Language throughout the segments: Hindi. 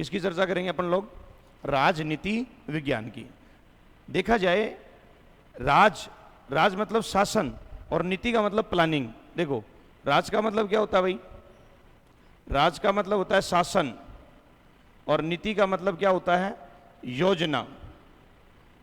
किसकी चर्चा करेंगे अपन लोग? राजनीति विज्ञान की। देखा जाए राज मतलब शासन और नीति का मतलब प्लानिंग। देखो राज का मतलब क्या होता है भाई? राज का मतलब होता है शासन और नीति का मतलब क्या होता है? योजना।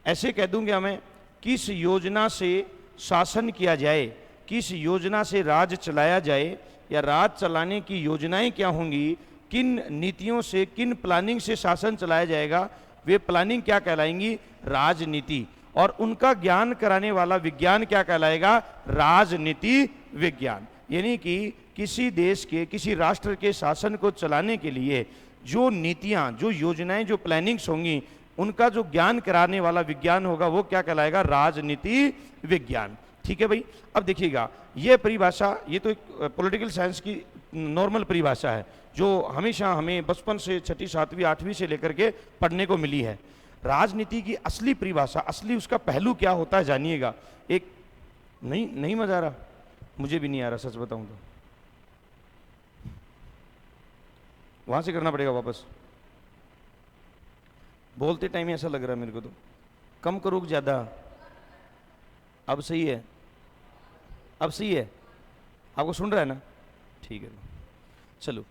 ऐसे कह दूंगा मैं, किस योजना से शासन किया जाए, किस योजना से राज चलाया जाए, या राज चलाने की योजनाएं क्या होंगी, किन नीतियों से, किन प्लानिंग से शासन चलाया जाएगा, वे प्लानिंग क्या कहलाएंगी? राजनीति। और उनका ज्ञान कराने वाला विज्ञान क्या कहलाएगा? राजनीति विज्ञान। यानी कि किसी देश के, किसी राष्ट्र के शासन को चलाने के लिए जो नीतियां, जो योजनाएं, जो प्लानिंग्स होंगी, उनका जो ज्ञान कराने वाला विज्ञान होगा वो क्या कहलाएगा? राजनीति विज्ञान। ठीक है भाई। अब देखिएगा, ये परिभाषा, ये तो एक पॉलिटिकल साइंस की नॉर्मल परिभाषा है जो हमेशा हमें बचपन से 6ठी 7वीं 8वीं से लेकर के पढ़ने को मिली है। राजनीति की असली परिभाषा, असली उसका पहलू क्या होता है जानिएगा। एक नहीं मजा आ रहा, मुझे भी नहीं आ रहा सच बताऊं तो। वहां से करना पड़ेगा वापस। बोलते टाइम ऐसा लग रहा है मेरे को तो। कम करो ज्यादा? अब सही है? अब सही है? आपको सुन रहा है ना? ठीक है चलो।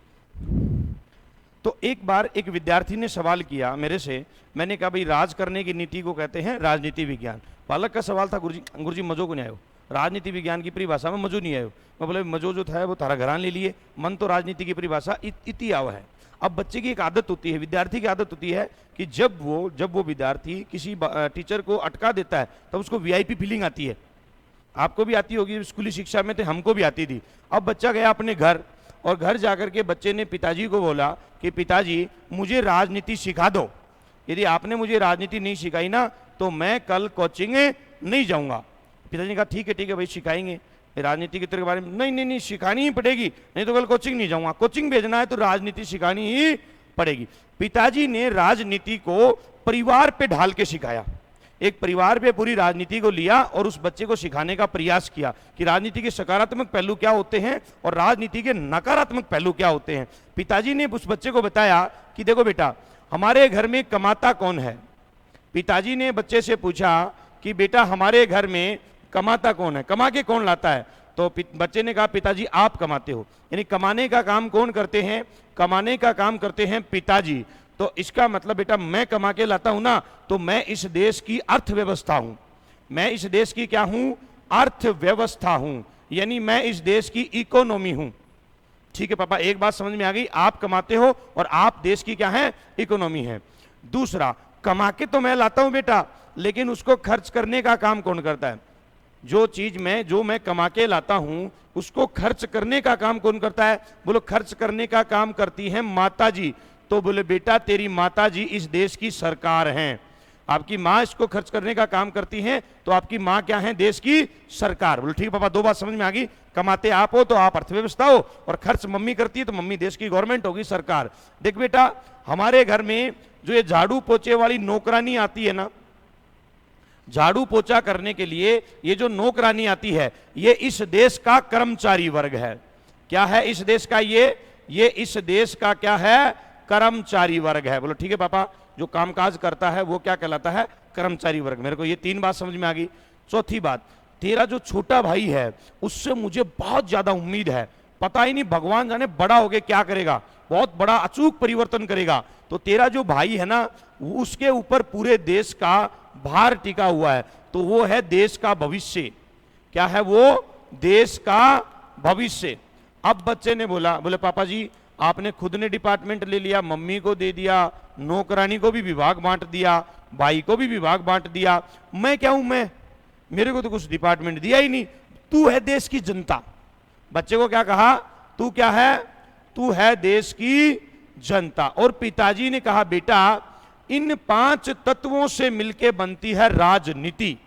तो एक बार एक विद्यार्थी ने सवाल किया मेरे से, मैंने कहा भाई राज करने की नीति को कहते हैं राजनीति विज्ञान। बालक का सवाल था, गुरुजी मजो को नहीं आयो, राजनीति विज्ञान की परिभाषा में मजो नहीं आयो। मैं बोले मजो जो था वो तारा घरान ले लिए, मन तो राजनीति की परिभाषा इति आव है। अब बच्चे की एक आदत होती है, विद्यार्थी की आदत होती है कि जब वो विद्यार्थी किसी टीचर को अटका देता है तब उसको वीआईपी फीलिंग आती है। आपको भी आती होगी, स्कूली शिक्षा में थे, हमको भी आती थी। अब बच्चा गया अपने घर और घर जाकर के बच्चे ने पिताजी को बोला कि पिताजी मुझे राजनीति सिखा दो, यदि आपने मुझे राजनीति नहीं सिखाई ना तो मैं कल कोचिंग नहीं जाऊंगा। पिताजी ने कहा ठीक है भाई सिखाएंगे। राजनीति के तरह के बारे में नहीं सिखानी ही पड़ेगी, नहीं तो कल कोचिंग नहीं जाऊंगा। कोचिंग भेजना है तो राजनीति सिखानी ही पड़ेगी। पिताजी ने राजनीति को परिवार पे ढाल के सिखाया। एक परिवार पे पूरी राजनीति को लिया और उस बच्चे को सिखाने का प्रयास किया कि राजनीति के सकारात्मक पहलू क्या होते हैं और राजनीति के नकारात्मक पहलू क्या होते हैं। पिताजी ने उस बच्चे को बताया कि देखो बेटा, हमारे घर में कमाता कौन है? पिताजी ने बच्चे से पूछा कि बेटा हमारे घर में कमाता कौन है, कमा के कौन लाता है? तो बच्चे ने कहा पिताजी आप कमाते हो। यानी कमाने का काम कौन करते हैं? कमाने का काम करते हैं पिताजी। तो इसका मतलब बेटा मैं कमा के लाता हूं ना, तो मैं इस देश की अर्थव्यवस्था हूं। मैं इस देश की क्या हूं? अर्थव्यवस्था हूं, यानी मैं इस देश की इकोनॉमी हूं। ठीक है पापा, एक बात समझ में आ गई, आप कमाते हो और आप देश की क्या है? इकोनॉमी है। दूसरा, कमा के तो मैं लाता हूं बेटा, लेकिन उसको खर्च करने का काम कौन करता है? जो मैं कमा के लाता हूं उसको खर्च करने का काम कौन करता है? बोलो खर्च करने का काम करती है माता जी। तो बोले बेटा तेरी माता जी इस देश की सरकार हैं। आपकी माँ इसको खर्च करने का काम करती हैं, तो आपकी माँ क्या है? देश की सरकार। बोले ठीक है पापा, दो बात समझ में आ गई। कमाते आप हो तो आप अर्थव्यवस्था हो, और खर्च मम्मी करती है तो मम्मी देश की गवर्नमेंट होगी, सरकार। देख बेटा, हमारे घर में जो ये झाड़ू पोछे वाली नौकरानी आती है ना, झाड़ू पोछा करने के लिए ये जो नौकरानी आती है, ये इस देश का कर्मचारी वर्ग है। क्या है इस देश का? ये इस देश का क्या है? कर्मचारी वर्ग है। बोलो ठीक है पापा, जो कामकाज करता है वो क्या कहलाता है? कर्मचारी वर्ग। मेरे को ये 3 बात समझ में आ गई। चौथी बात, तेरा जो छोटा भाई है उससे मुझे बहुत ज्यादा उम्मीद है। पता ही नहीं भगवान जाने बड़ा होके क्या करेगा, बहुत बड़ा अचूक परिवर्तन करेगा। तो तेरा जो भाई है ना, उसके ऊपर पूरे देश का भार टिका हुआ है, तो वो है देश का भविष्य। क्या है वो? देश का भविष्य। अब बच्चे ने बोले पापा जी आपने खुद ने डिपार्टमेंट ले लिया, मम्मी को दे दिया, नौकरानी को भी विभाग बांट दिया, भाई को भी विभाग बांट दिया, मैं क्या हूं? मेरे को तो कुछ डिपार्टमेंट दिया ही नहीं। तू है देश की जनता। बच्चे को क्या कहा? तू क्या है? तू है देश की जनता। और पिताजी ने कहा बेटा इन 5 तत्वों से मिलकर बनती है राजनीति।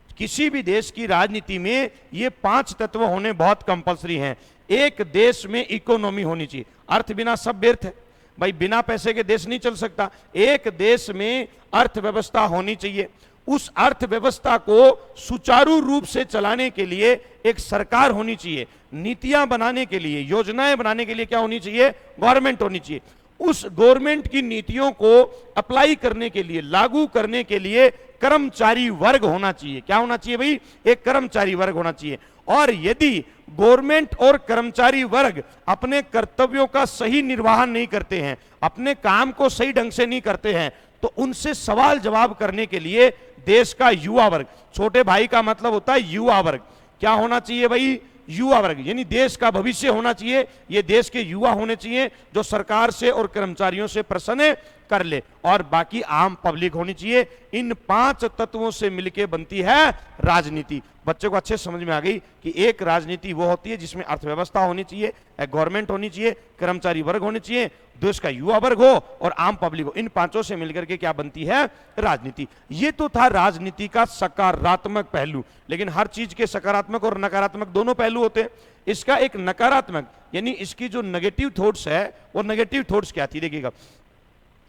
किसी भी देश की राजनीति में ये 5 तत्व होने बहुत कंपलसरी हैं। एक देश में इकोनॉमी होनी चाहिए, अर्थ बिना सब व्यर्थ है भाई, बिना पैसे के देश नहीं चल सकता। एक देश में अर्थव्यवस्था होनी चाहिए, उस अर्थव्यवस्था को सुचारू रूप से चलाने के लिए एक सरकार होनी चाहिए, नीतियां बनाने के लिए, योजनाएं बनाने के लिए क्या होनी चाहिए? गवर्नमेंट होनी चाहिए। उस गवर्नमेंट की नीतियों को अप्लाई करने के लिए, लागू करने के लिए कर्मचारी वर्ग होना चाहिए। क्या होना चाहिए भाई? एक कर्मचारी वर्ग होना चाहिए। और यदि गवर्नमेंट और कर्मचारी वर्ग अपने कर्तव्यों का सही निर्वहन नहीं करते हैं, अपने काम को सही ढंग से नहीं करते हैं, तो उनसे सवाल जवाब करने के लिए देश का युवा वर्ग, छोटे भाई का मतलब होता है युवा वर्ग, क्या होना चाहिए भाई? युवा वर्ग, यानी देश का भविष्य होना चाहिए। ये देश के युवा होने चाहिए जो सरकार से और कर्मचारियों से प्रसन्न कर ले, और बाकी आम पब्लिक होनी चाहिए। इन 5 तत्वों से मिलकर बनती है राजनीति। बच्चों को अच्छे समझ में आ गई कि एक राजनीति वो होती है जिसमें अर्थव्यवस्था होनी चाहिए, एक गवर्नमेंट होनी चाहिए, कर्मचारी वर्ग होने चाहिए, देश का युवा वर्ग हो और आम पब्लिक हो। इन 5 से मिलकर के क्या बनती है? राजनीति। ये तो था राजनीति का सकारात्मक पहलू। लेकिन हर चीज के सकारात्मक और नकारात्मक दोनों पहलू होते हैं। इसका एक नकारात्मक, यानी इसकी जो नेगेटिव थॉट्स है, वो नेगेटिव थॉट्स क्या थी? देखिएगा,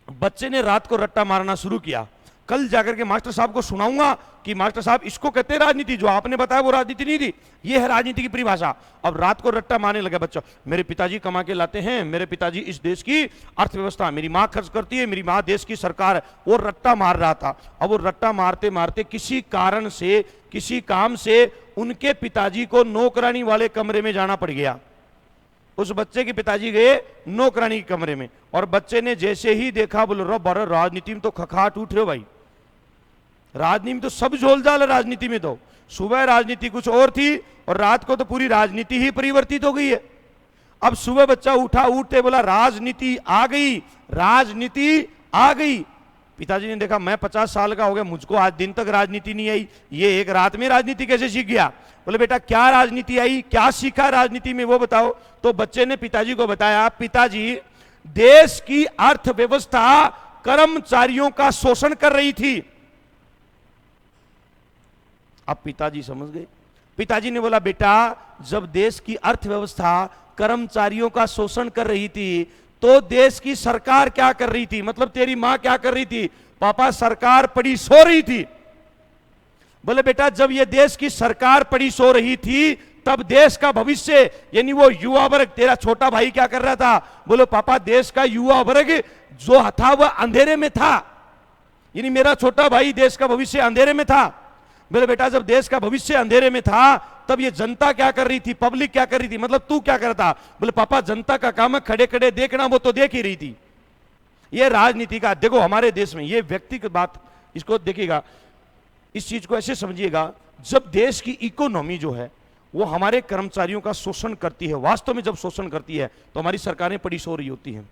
बच्चे ने रात को रट्टा मारना शुरू किया। कल जाकर के मास्टर साहब को सुनाऊंगा कि मास्टर साहब इसको कहते हैं राजनीति, जो आपने बताया वो राजनीति नहीं थी, ये है राजनीति की परिभाषा। अब रात को रट्टा मारने लगे बच्चा, मेरे पिताजी कमा के लाते हैं, मेरे पिताजी इस देश की अर्थव्यवस्था, मेरी माँ खर्च करती है, मेरी माँ देश की सरकार है। वो रट्टा मार रहा था। अब वो रट्टा मारते मारते किसी कारण से, किसी काम से उनके पिताजी को नौकरानी वाले कमरे में जाना पड़ गया। उस बच्चे के पिताजी गए नौकरानी के कमरे में, और बच्चे ने जैसे ही देखा, बोल रहा बड़ा राजनीति में तो खखाट उठ रहे हो भाई, राजनीति में तो सब झोलझाल है। राजनीति में तो सुबह राजनीति कुछ और थी और रात को तो पूरी राजनीति ही परिवर्तित हो गई है। अब सुबह बच्चा उठा, उठते बोला राजनीति आ गई, राजनीति आ गई। पिताजी ने देखा मैं 50 साल का हो गया, मुझको आज दिन तक राजनीति नहीं आई, ये एक रात में राजनीति कैसे सीख गया? बोले बेटा क्या राजनीति आई, क्या सीखा राजनीति में वो बताओ। तो बच्चे ने पिताजी को बताया, पिताजी देश की अर्थव्यवस्था कर्मचारियों का शोषण कर रही थी। अब पिताजी समझ गए। पिताजी ने बोला बेटा जब देश की अर्थव्यवस्था कर्मचारियों का शोषण कर रही थी तो देश की सरकार क्या कर रही थी? मतलब तेरी मां क्या कर रही थी? पापा सरकार पड़ी सो रही थी। बोले बेटा जब ये देश की सरकार पड़ी सो रही थी तब देश का भविष्य, यानी वो युवा वर्ग, तेरा छोटा भाई क्या कर रहा था? बोलो पापा देश का युवा वर्ग जो था वह अंधेरे में था, यानी मेरा छोटा भाई देश का भविष्य अंधेरे में था। बोले बेटा जब देश का भविष्य अंधेरे में था तब ये जनता क्या कर रही थी, पब्लिक क्या कर रही थी, मतलब तू क्या कर रहा था? बोले पापा जनता का काम है खड़े खड़े देखना, वो तो देख ही रही थी। ये राजनीति का, देखो हमारे देश में ये व्यक्तिगत बात, इसको देखिएगा, इस चीज को ऐसे समझिएगा, जब देश की इकोनॉमी जो है वो हमारे कर्मचारियों का शोषण करती है, वास्तव में जब शोषण करती है तो हमारी सरकारें पड़ी सो रही होती हैं।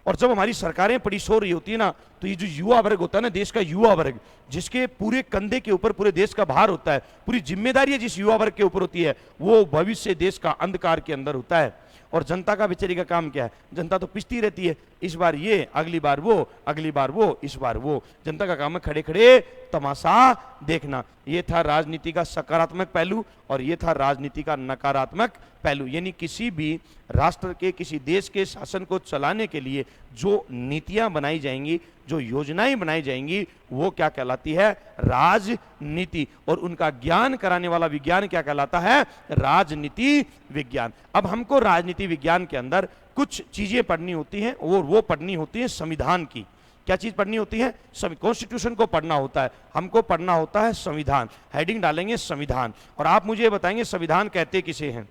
और जब हमारी सरकारें पड़ी सो रही होती है ना, तो ये जो युवा वर्ग होता है ना, देश का युवा वर्ग, जिसके पूरे कंधे के ऊपर पूरे देश का भार होता है, पूरी जिम्मेदारी जिस युवा वर्ग के ऊपर होती है, वो भविष्य देश का अंधकार के अंदर होता है। और जनता का बेचारी का काम क्या है? जनता तो पिसती रहती है, इस बार ये, अगली बार वो, अगली बार वो, इस बार वो। जनता का काम है खड़े खड़े तमाशा देखना। ये था राजनीति का सकारात्मक पहलू और ये था राजनीति का नकारात्मक पहलू। यानी किसी भी राष्ट्र के, किसी देश के शासन को चलाने के लिए जो नीतियां बनाई जाएंगी, जो योजनाएं बनाई जाएंगी, वो क्या कहलाती है? राजनीति। और उनका ज्ञान कराने वाला विज्ञान क्या कहलाता है? राजनीति विज्ञान। अब हमको राजनीति विज्ञान के अंदर कुछ चीजें पढ़नी होती हैं और वो पढ़नी होती है संविधान की। क्या चीज पढ़नी होती है? कॉन्स्टिट्यूशन को पढ़ना होता है, हमको पढ़ना होता है संविधान। हेडिंग डालेंगे संविधान, और आप मुझे बताएंगे संविधान कहते किसे हैं।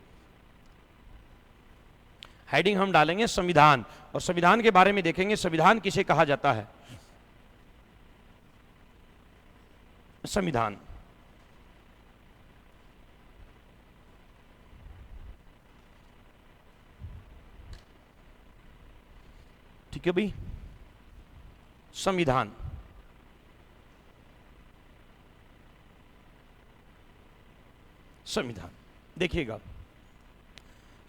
हेडिंग हम डालेंगे संविधान, और संविधान के बारे में देखेंगे संविधान किसे कहा जाता है। संविधान ठीक है भाई, संविधान। संविधान देखिएगा,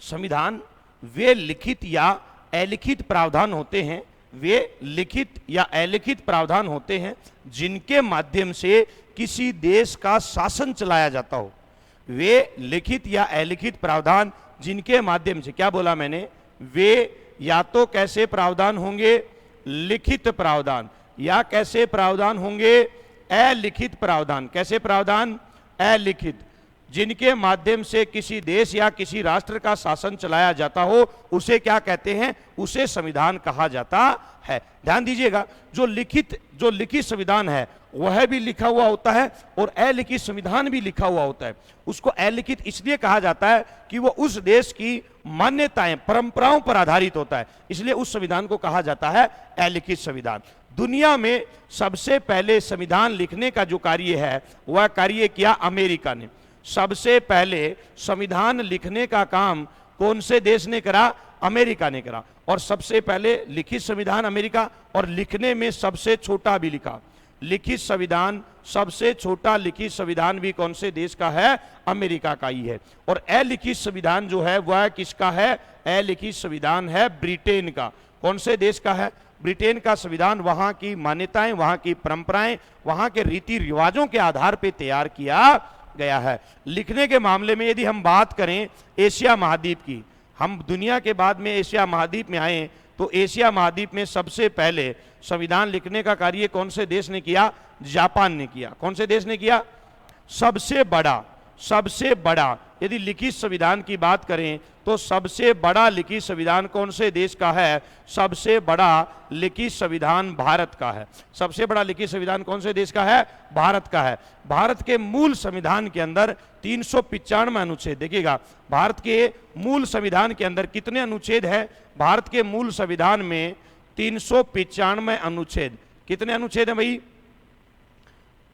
संविधान वे लिखित या अलिखित प्रावधान होते हैं, वे लिखित या अलिखित प्रावधान होते हैं जिनके माध्यम से किसी देश का शासन चलाया जाता हो। वे लिखित या अलिखित प्रावधान जिनके माध्यम से, क्या बोला मैंने? वे या तो कैसे प्रावधान होंगे? लिखित प्रावधान, या कैसे प्रावधान होंगे? अलिखित प्रावधान। कैसे प्रावधान? अलिखित। जिनके माध्यम से किसी देश या किसी राष्ट्र का शासन चलाया जाता हो, उसे क्या कहते हैं? उसे संविधान कहा जाता है। ध्यान दीजिएगा, जो लिखित संविधान है वह भी लिखा हुआ होता है और अलिखित संविधान भी लिखा हुआ होता है। उसको अलिखित इसलिए कहा जाता है कि वो उस देश की मान्यताएं, परंपराओं पर आधारित होता है, इसलिए उस संविधान को कहा जाता है अलिखित संविधान। दुनिया में सबसे पहले संविधान लिखने का जो कार्य है वह कार्य किया अमेरिका ने। सबसे पहले संविधान लिखने का काम कौन से देश ने करा? अमेरिका ने करा। और सबसे पहले लिखित संविधान अमेरिका, और लिखने में सबसे छोटा भी लिखा। लिखित संविधान, सबसे छोटा लिखित संविधान भी कौन से देश का है? अमेरिका का ही है। और अलिखित संविधान जो है वह किसका है? अलिखित संविधान है ब्रिटेन का। कौन से देश का है? ब्रिटेन का संविधान वहां की मान्यताएं, वहां की परंपराएं, वहां के रीति रिवाजों के आधार पर तैयार किया गया है। लिखने के मामले में यदि हम बात करें एशिया महाद्वीप की, हम दुनिया के बाद में एशिया महाद्वीप में आए तो एशिया महाद्वीप में सबसे पहले संविधान लिखने का कार्य कौन से देश ने किया? जापान ने किया। कौन से देश ने किया? सबसे बड़ा यदि लिखित संविधान की बात करें तो सबसे बड़ा लिखित संविधान कौन से देश का है? सबसे बड़ा लिखित संविधान भारत का है। सबसे बड़ा लिखित संविधान कौन से देश का है? भारत का है। भारत के मूल संविधान के अंदर 395 अनुच्छेद, देखिएगा भारत के मूल संविधान के अंदर कितने अनुच्छेद हैं? भारत के मूल संविधान में 395 अनुच्छेद। कितने अनुच्छेद हैं भाई?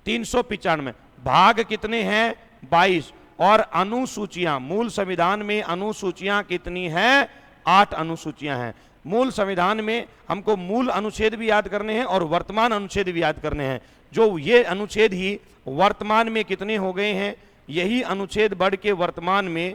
395। भाग कितने हैं? 22। और अनुसूचियां, मूल संविधान में अनुसूचियां कितनी हैं? 8 अनुसूचियां हैं। मूल संविधान में हमको मूल अनुच्छेद भी याद करने हैं और वर्तमान अनुच्छेद भी याद करने हैं। जो ये अनुच्छेद ही वर्तमान में कितने हो गए हैं? यही अनुच्छेद बढ़ के वर्तमान में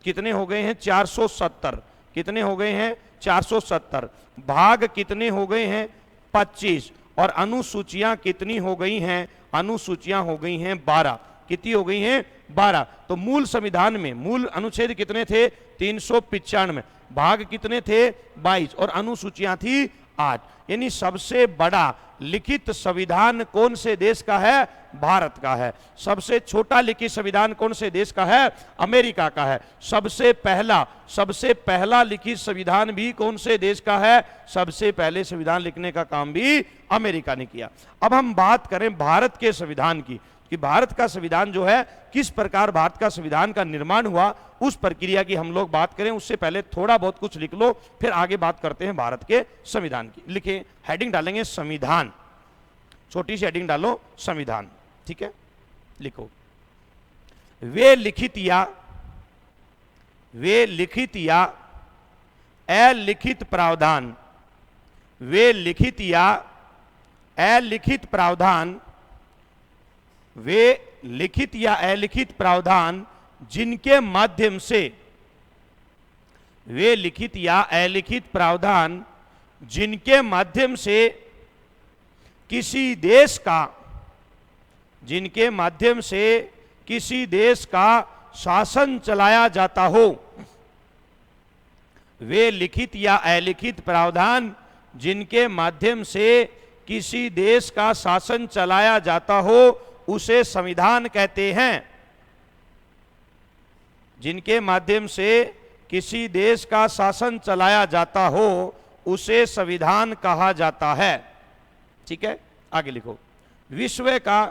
कितने हो गए हैं? 470। कितने हो गए हैं? 470। भाग कितने हो गए हैं? 25। और अनुसूचियां कितनी हो गई हैं? अनुसूचियां हो गई हैं 12। कितनी हो गई हैं? 12। तो मूल संविधान में मूल अनुच्छेद कितने थे? 395। भाग कितने थे? 22। और अनुसूचियां थी 8। यानी सबसे बड़ा लिखित संविधान कौन से देश का है? भारत का है। सबसे छोटा लिखित संविधान कौन से देश का है? अमेरिका का है। सबसे पहला लिखित संविधान भी कौन से देश का है? सबसे पहले संविधान लिखने का काम भी अमेरिका ने किया। अब हम बात करें भारत के संविधान की, कि भारत का संविधान जो है किस प्रकार भारत का संविधान का निर्माण हुआ, उस प्रक्रिया की हम लोग बात करें। उससे पहले थोड़ा बहुत कुछ लिख लो, फिर आगे बात करते हैं भारत के संविधान की। लिखे, हेडिंग डालेंगे संविधान, छोटी सी हेडिंग डालो संविधान, ठीक है। लिखो, वे लिखित या अलिखित प्रावधान, वे लिखित या अलिखित प्रावधान, वे लिखित या अलिखित प्रावधान जिनके माध्यम से, वे लिखित या अलिखित प्रावधान जिनके माध्यम से किसी देश का, जिनके माध्यम से किसी देश का शासन चलाया जाता हो, वे लिखित या अलिखित प्रावधान जिनके माध्यम से किसी देश का शासन चलाया जाता हो, उसे संविधान कहते हैं। जिनके माध्यम से किसी देश का शासन चलाया जाता हो, उसे संविधान कहा जाता है, ठीक है। आगे लिखो, विश्व का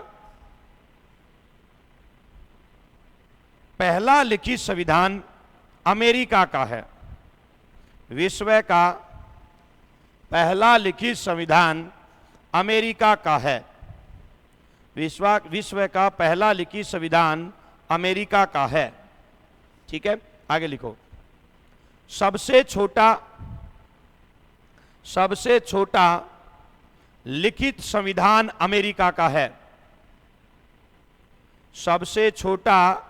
पहला लिखित संविधान अमेरिका का है। विश्व का पहला लिखित संविधान अमेरिका का है। विश्व का पहला लिखित संविधान अमेरिका का है, ठीक है। आगे लिखो, सबसे छोटा लिखित संविधान अमेरिका का है। सबसे छोटा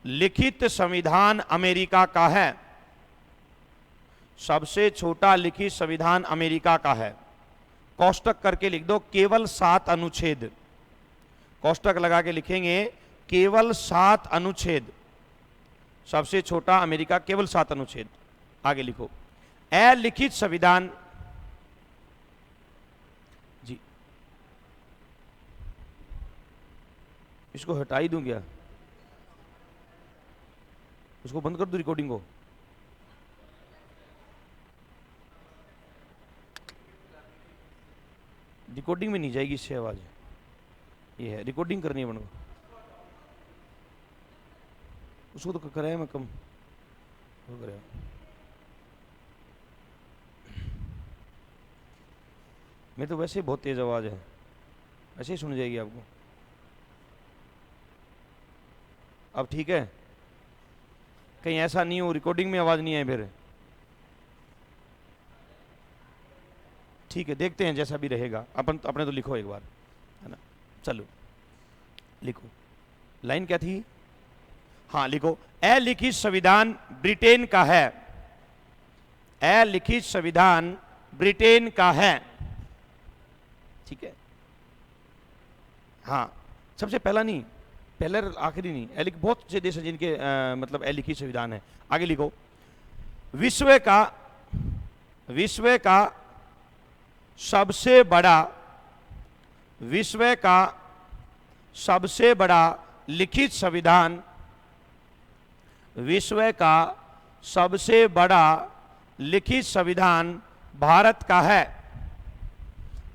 लिखित संविधान अमेरिका का है। सबसे छोटा लिखित संविधान अमेरिका का है। कोष्टक करके लिख दो, केवल 7 अनुच्छेद। कोष्टक लगा के लिखेंगे, केवल 7 अनुच्छेद। सबसे छोटा अमेरिका, केवल 7 अनुच्छेद। आगे लिखो, अलिखित संविधान, जी इसको हटा ही दूं क्या? उसको बंद कर दो रिकॉर्डिंग को। रिकॉर्डिंग में नहीं जाएगी इससे आवाज, ये है रिकॉर्डिंग करनी है बंद को। उसको तो कराया मैं कम हो गया। मेरी तो वैसे ही बहुत तेज आवाज है, ऐसे ही सुन जाएगी आपको। अब ठीक है, कहीं ऐसा नहीं हो रिकॉर्डिंग में आवाज नहीं आए फिर। ठीक है, देखते हैं जैसा भी रहेगा। अपन अपने तो लिखो एक बार, है ना। चलो लिखो, लाइन क्या थी? हाँ लिखो, अलिखित संविधान ब्रिटेन का है। अलिखित संविधान ब्रिटेन का है। ठीक है, हाँ सबसे पहला नहीं, पहले आखिरी नहीं, बहुत से देश हैं जिनके मतलब अलिखित संविधान है। आगे लिखो, विश्व का सबसे बड़ा, विश्व का सबसे बड़ा लिखित संविधान, विश्व का सबसे बड़ा लिखित संविधान भारत का है।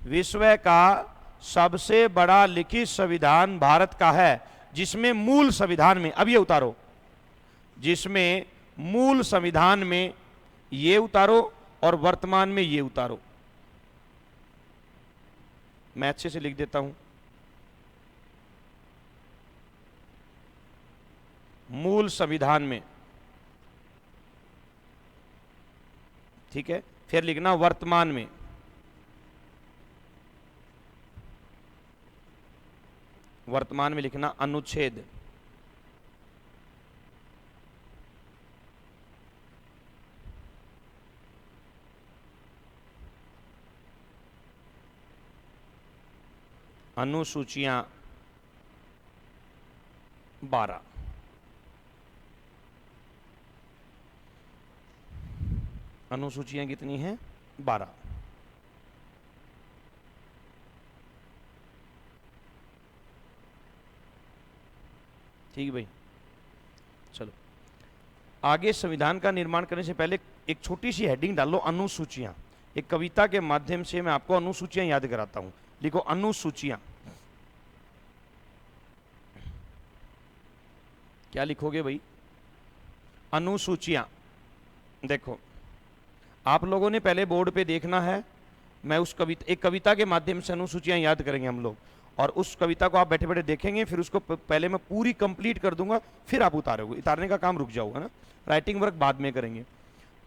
विश्व का सबसे बड़ा लिखित संविधान भारत का है, जिसमें मूल संविधान में, अब ये उतारो, जिसमें मूल संविधान में ये उतारो और वर्तमान में ये उतारो। मैं अच्छे से लिख देता हूं, मूल संविधान में, ठीक है। फिर लिखना वर्तमान में, वर्तमान में लिखना अनुच्छेद, अनुसूचियां 12। अनुसूचियां कितनी हैं? 12। ठीक है भाई, चलो आगे। संविधान का निर्माण करने से पहले एक छोटी सी हेडिंग डाल लो, अनुसूचियां। एक कविता के माध्यम से मैं आपको अनुसूचियां याद कराता हूं। लिखो अनुसूचियां। क्या लिखोगे भाई? अनुसूचियां। देखो, आप लोगों ने पहले बोर्ड पे देखना है, मैं उस कविता, एक कविता के माध्यम से अनुसूचियां याद करेंगे हम लोग, और उस कविता को आप बैठे बैठे देखेंगे, फिर उसको पहले मैं पूरी कंप्लीट कर दूंगा, फिर आप उतारोगे। उतारने का काम रुक जाओगे ना, राइटिंग वर्क बाद में करेंगे।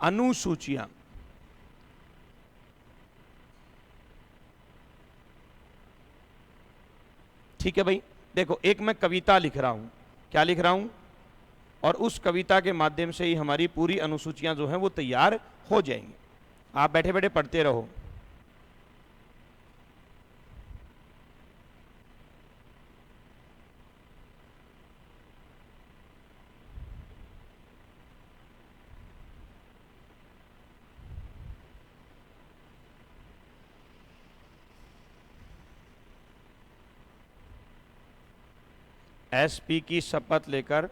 अनुसूचियां, ठीक है भाई। देखो, एक मैं कविता लिख रहा हूं, क्या लिख रहा हूं, और उस कविता के माध्यम से ही हमारी पूरी अनुसूचियां जो हैं वो तैयार हो जाएंगी। आप बैठे बैठे पढ़ते रहो। एसपी की शपथ लेकर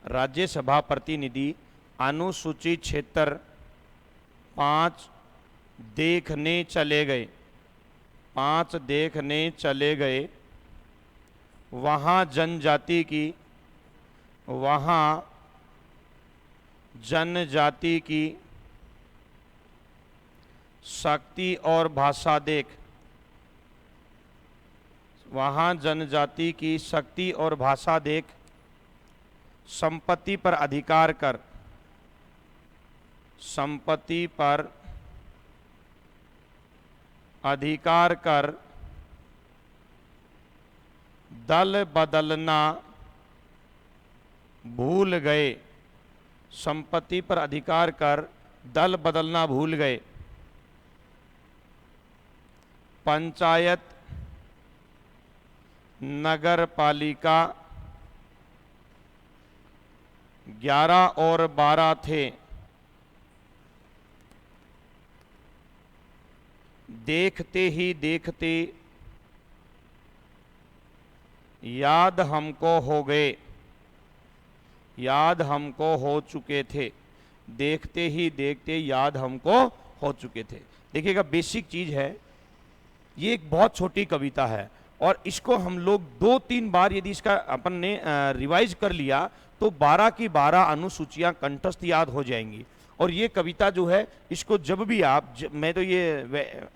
राज्यसभा प्रतिनिधि अनुसूचित क्षेत्र 5 देखने चले गए। 5 देखने चले गए। वहाँ जनजाति की, वहाँ जनजाति की शक्ति और भाषा देख, वहाँ जनजाति की शक्ति और भाषा देख संपत्ति पर अधिकार कर, संपत्ति पर अधिकार कर दल बदलना भूल गए। संपत्ति पर अधिकार कर दल बदलना भूल गए। पंचायत, नगर पालिका 11 और 12 थे। देखते ही देखते याद हमको हो गए। याद हमको हो चुके थे, देखते ही देखते याद हमको हो चुके थे। देखिएगा बेसिक चीज है, ये एक बहुत छोटी कविता है और इसको हम लोग 2-3 बार यदि इसका अपन ने रिवाइज कर लिया तो 12 की 12 अनुसूचियां कंठस्थ याद हो जाएंगी। और ये कविता जो है इसको जब भी आप मैं तो ये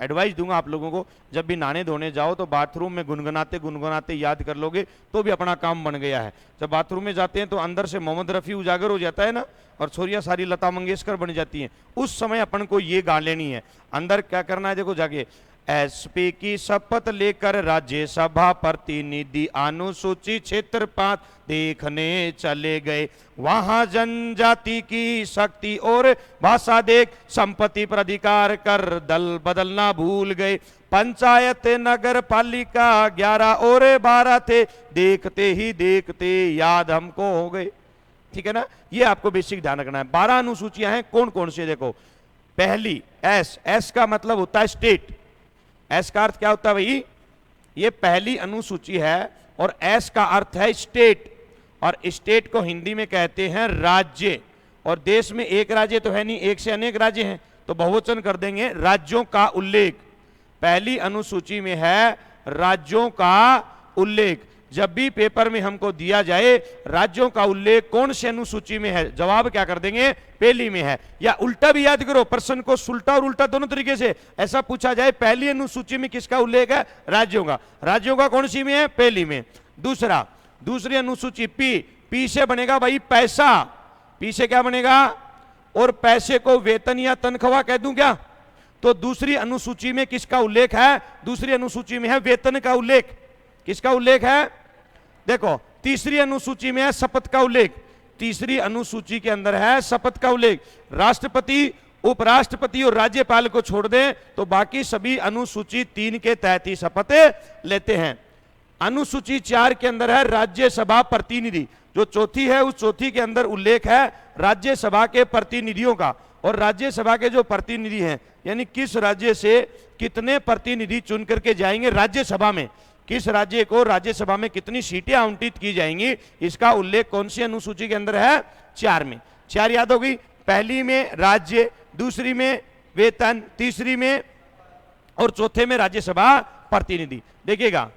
एडवाइस दूंगा आप लोगों को, जब भी नहाने धोने जाओ तो बाथरूम में गुनगुनाते गुनगुनाते याद कर लोगे तो भी अपना काम बन गया है। जब बाथरूम में जाते हैं तो अंदर से मोहम्मद रफ़ी उजागर हो जाता है ना, और छोरियां सारी लता मंगेशकर बन जाती हैं, उस समय अपन को ये गा लेनी है। अंदर क्या करना है, देखो जाके एसपी की शपथ लेकर राज्यसभा प्रतिनिधि अनुसूची क्षेत्र 5 देखने चले गए, वहां जनजाति की शक्ति और भाषा देख संपत्ति पर अधिकार कर दल बदलना भूल गए। पंचायत नगर पालिका 11 और 12 थे, देखते ही देखते याद हमको हो गए। ठीक है ना, ये आपको बेसिक ध्यान रखना है। 12 अनुसूचियां हैं, कौन कौन से, देखो पहली एस का मतलब होता है स्टेट। एस का अर्थ क्या होता है भाई, ये पहली अनुसूची है और एस का अर्थ है स्टेट, और स्टेट को हिंदी में कहते हैं राज्य। और देश में एक राज्य तो है नहीं, एक से अनेक राज्य हैं, तो बहुवचन कर देंगे राज्यों का उल्लेख। पहली अनुसूची में है राज्यों का उल्लेख। जब भी पेपर में हमको दिया जाए राज्यों का उल्लेख कौन से अनुसूची में है, जवाब क्या कर देंगे, पहली में है। या उल्टा भी याद करो, प्रश्न को सुलटा और उल्टा दोनों तरीके से ऐसा पूछा जाए, पहली अनुसूची में किसका उल्लेख है, राज्यों का। राज्यों का कौन सी में है, पहली में। दूसरा, दूसरी अनुसूची पी से बनेगा भाई पैसा, पी से क्या बनेगा, और पैसे को वेतन या तनख्वाह कह दूं क्या, तो दूसरी अनुसूची में किसका उल्लेख है, दूसरी अनुसूची में है वेतन का उल्लेख। किसका उल्लेख है, देखो तीसरी अनुसूची में है शपथ का उल्लेख, तीसरी अनुसूची के अंदर है शपथ का उल्लेख। राष्ट्रपति, उपराष्ट्रपति और राज्यपाल को छोड़ दें तो बाकी सभी अनुसूची 3 के तहत ही शपथ लेते हैं। अनुसूची 4 के अंदर है राज्यसभा प्रतिनिधि, जो चौथी है उस चौथी के अंदर उल्लेख है राज्यसभा के प्रतिनिधियों का। और राज्यसभा के जो प्रतिनिधि हैं, यानी किस राज्य से कितने प्रतिनिधि चुन करके जाएंगे राज्यसभा में, किस राज्य को राज्यसभा में कितनी सीटें आवंटित की जाएंगी, इसका उल्लेख कौन सी अनुसूची के अंदर है, 4 में। 4 याद हो गई, पहली में राज्य, दूसरी में वेतन, तीसरी में और चौथे में राज्यसभा प्रतिनिधि। देखिएगा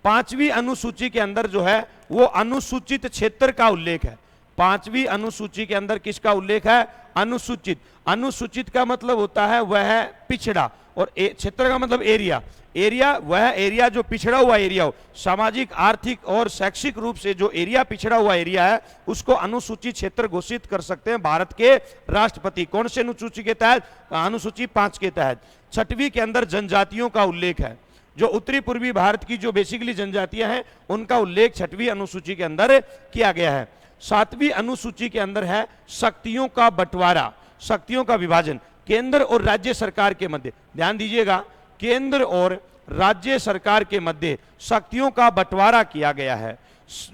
5वीं अनुसूची के अंदर जो है वो अनुसूचित क्षेत्र का उल्लेख है। 5वीं अनुसूची के अंदर किसका उल्लेख है, अनुसूचित। अनुसूचित का मतलब होता है वह है पिछड़ा, और क्षेत्र का मतलब एरिया। एरिया वह एरिया जो पिछड़ा हुआ एरिया हो, सामाजिक, आर्थिक और शैक्षिक रूप से जो एरिया पिछड़ा हुआ एरिया है उसको अनुसूचित क्षेत्र घोषित कर सकते हैं भारत के राष्ट्रपति। कौन से अनुसूची के तहत, अनुसूची 5 के तहत। 6वीं के अंदर जनजातियों का उल्लेख है, जो उत्तरी पूर्वी भारत की जो बेसिकली जनजातियां हैं उनका उल्लेख 6वीं अनुसूची के अंदर किया गया है। 7वीं अनुसूची के अंदर है शक्तियों का बंटवारा, शक्तियों का विभाजन केंद्र और राज्य सरकार के मध्य। ध्यान दीजिएगा, केंद्र और राज्य सरकार के मध्य शक्तियों का बंटवारा किया गया है।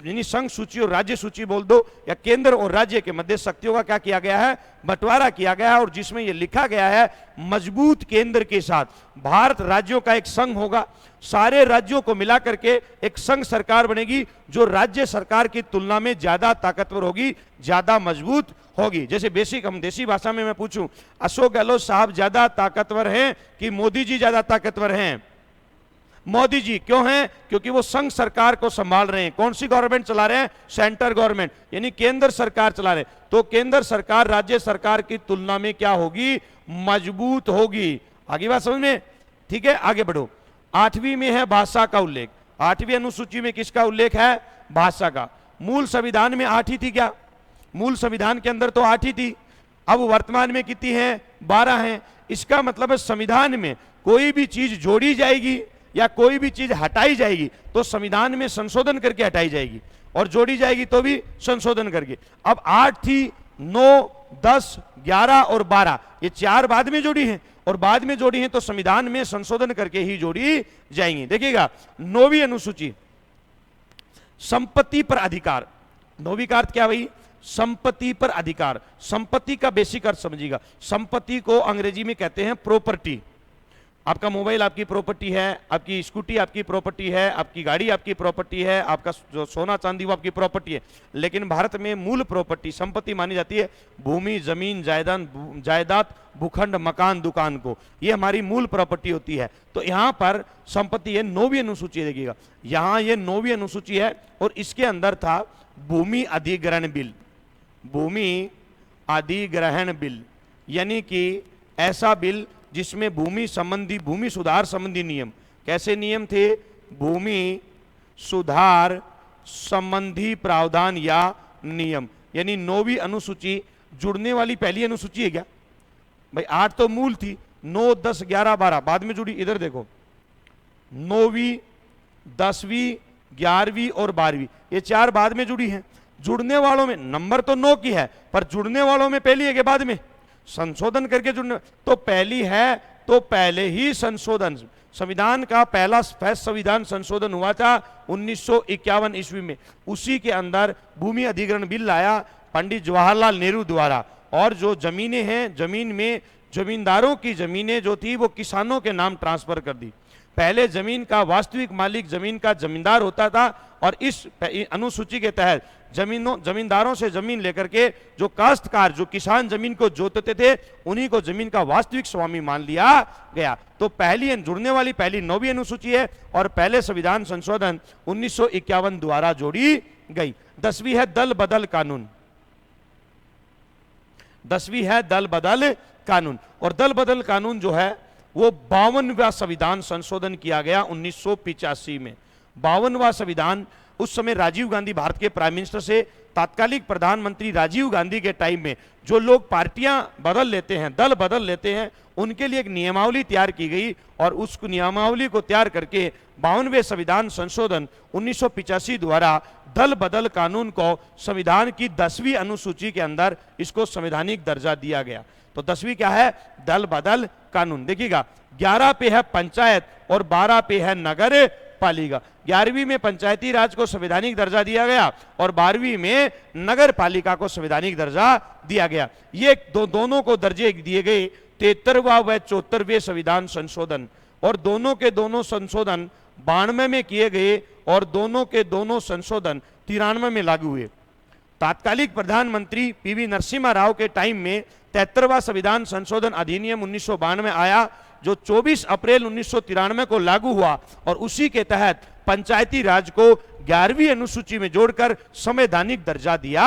यानी संघ सूची और राज्य सूची बोल दो, या केंद्र और राज्य के मध्य शक्तियों का क्या किया गया है, बंटवारा किया गया है। और जिसमें यह लिखा गया है मजबूत केंद्र के साथ भारत राज्यों का एक संघ होगा, सारे राज्यों को मिला करके एक संघ सरकार बनेगी जो राज्य सरकार की तुलना में ज्यादा ताकतवर होगी, ज्यादा मजबूत होगी। जैसे बेसिक हम देसी भाषा में मैं पूछूं, अशोक गहलोत साहब ज्यादा ताकतवर हैं कि मोदी जी ज्यादा ताकतवर हैं? मोदी जी। क्यों हैं? क्योंकि वो संघ सरकार को संभाल रहे हैं। कौन सी गवर्नमेंट चला रहे हैं? सेंटर गवर्नमेंट, यानी केंद्र सरकार चला रहे हैं। तो केंद्र सरकार राज्य सरकार की तुलना में क्या होगी, मजबूत होगी। आगे बात समझ में? ठीक है, आगे बढ़ो। 8वीं में है भाषा का उल्लेख। 8वीं अनुसूची में किसका उल्लेख है, भाषा का। मूल संविधान में 8 ही थी क्या? मूल संविधान के अंदर तो 8 ही थी, अब वर्तमान में कितनी है, 12 हैं। इसका मतलब है संविधान में कोई भी चीज जोड़ी जाएगी या कोई भी चीज हटाई जाएगी तो संविधान में संशोधन करके हटाई जाएगी, और जोड़ी जाएगी तो भी संशोधन करके। अब 8 थी, 9, 10, 11 और 12, ये 4 बाद में जोड़ी हैं, और बाद में जोड़ी हैं तो संविधान में संशोधन करके ही जोड़ी जाएंगी। देखिएगा 9वीं अनुसूची, संपत्ति पर अधिकार। 9वीं का अर्थ क्या भाई, संपत्ति पर अधिकार। संपत्ति का बेसिक अर्थ समझिएगा, संपत्ति को अंग्रेजी में कहते हैं प्रॉपर्टी। आपका मोबाइल आपकी प्रॉपर्टी है, आपकी स्कूटी आपकी प्रॉपर्टी है, आपकी गाड़ी आपकी प्रॉपर्टी है, आपका जो सोना चांदी वो आपकी प्रॉपर्टी है। लेकिन भारत में मूल प्रॉपर्टी संपत्ति मानी जाती है भूमि, जमीन, जायदाद, भूखंड, मकान, दुकान को, ये हमारी मूल प्रॉपर्टी होती है। तो यहाँ पर संपत्ति है 9वीं अनुसूची, देखिएगा यहाँ ये 9वीं अनुसूची है और इसके अंदर था भूमि अधिग्रहण बिल। भूमि अधिग्रहण बिल यानी कि ऐसा बिल जिसमें भूमि संबंधी, भूमि सुधार संबंधी नियम, कैसे नियम थे, भूमि सुधार संबंधी प्रावधान या नियम, यानी 9वीं अनुसूची जुड़ने वाली पहली अनुसूची है क्या भाई? 8 तो मूल थी, 9, 10, 11, 12 बाद में जुड़ी। इधर देखो 9वीं, 10वीं, 11वीं और 12वीं ये 4 बाद में जुड़ी हैं। जुड़ने वालों में नंबर तो 9 की है, पर जुड़ने वालों में पहली है कि बाद में संशोधन करके जुड़ने, तो पहली है तो पहले ही संशोधन। संविधान का पहला संविधान संशोधन हुआ था 1951 ईस्वी में, उसी के अंदर भूमि अधिग्रहण बिल लाया पंडित जवाहरलाल नेहरू द्वारा। और जो जमीनें हैं, जमीन में जमींदारों की जमीनें जो थी वो किसानों के नाम ट्रांसफर कर दी। पहले जमीन का वास्तविक मालिक जमीन का जमींदार होता था और इस अनुसूची के तहत जमींदारों से जमीन लेकर के जो काश्तकार, जो किसान जमीन को जोतते थे, उन्हीं को जमीन का वास्तविक स्वामी मान लिया गया। तो पहली जुड़ने वाली पहली 9वीं अनुसूची है और पहले संविधान संशोधन 1951 द्वारा जोड़ी गई। 10वीं है दल बदल कानून। 10वीं है दल बदल कानून, और दल बदल कानून जो है वो 52वां संविधान संशोधन किया गया 1985 में। 52वां संविधान, उस समय राजीव गांधी भारत के प्राइम मिनिस्टर से तात्कालिक प्रधानमंत्री राजीव गांधी के टाइम में जो लोग पार्टियां बदल लेते हैं, दल बदल लेते हैं, उनके लिए एक नियमावली तैयार की गई और उस नियमावली को तैयार करके 52वें संविधान संशोधन 1985 द्वारा दल बदल कानून को संविधान की 10वीं अनुसूची के अंदर इसको संवैधानिक दर्जा दिया गया। तो 10वीं क्या है? दल बदल कानून। देखिएगा 11 पे है पंचायत और 12 पे है नगर पालिका। 11वीं में पंचायती राज को संवैधानिक दर्जा दिया गया और 12वीं में नगर पालिका को संवैधानिक दर्जा दिया गया। ये दोनों को दर्जे दिए गए 73वां व 74वें संविधान संशोधन, और दोनों के दोनों संशोधन 92 में किए गए और दोनों के दोनों संशोधन 93 में लागू हुए। तात्कालिक प्रधानमंत्री पीवी नरसिम्हा राव के टाइम में 73वां संविधान संशोधन अधिनियम 1992 में आया जो 24 अप्रैल 1993 को लागू हुआ और उसी के तहत पंचायती राज को 11वीं अनुसूची में जोड़कर संवैधानिक दर्जा दिया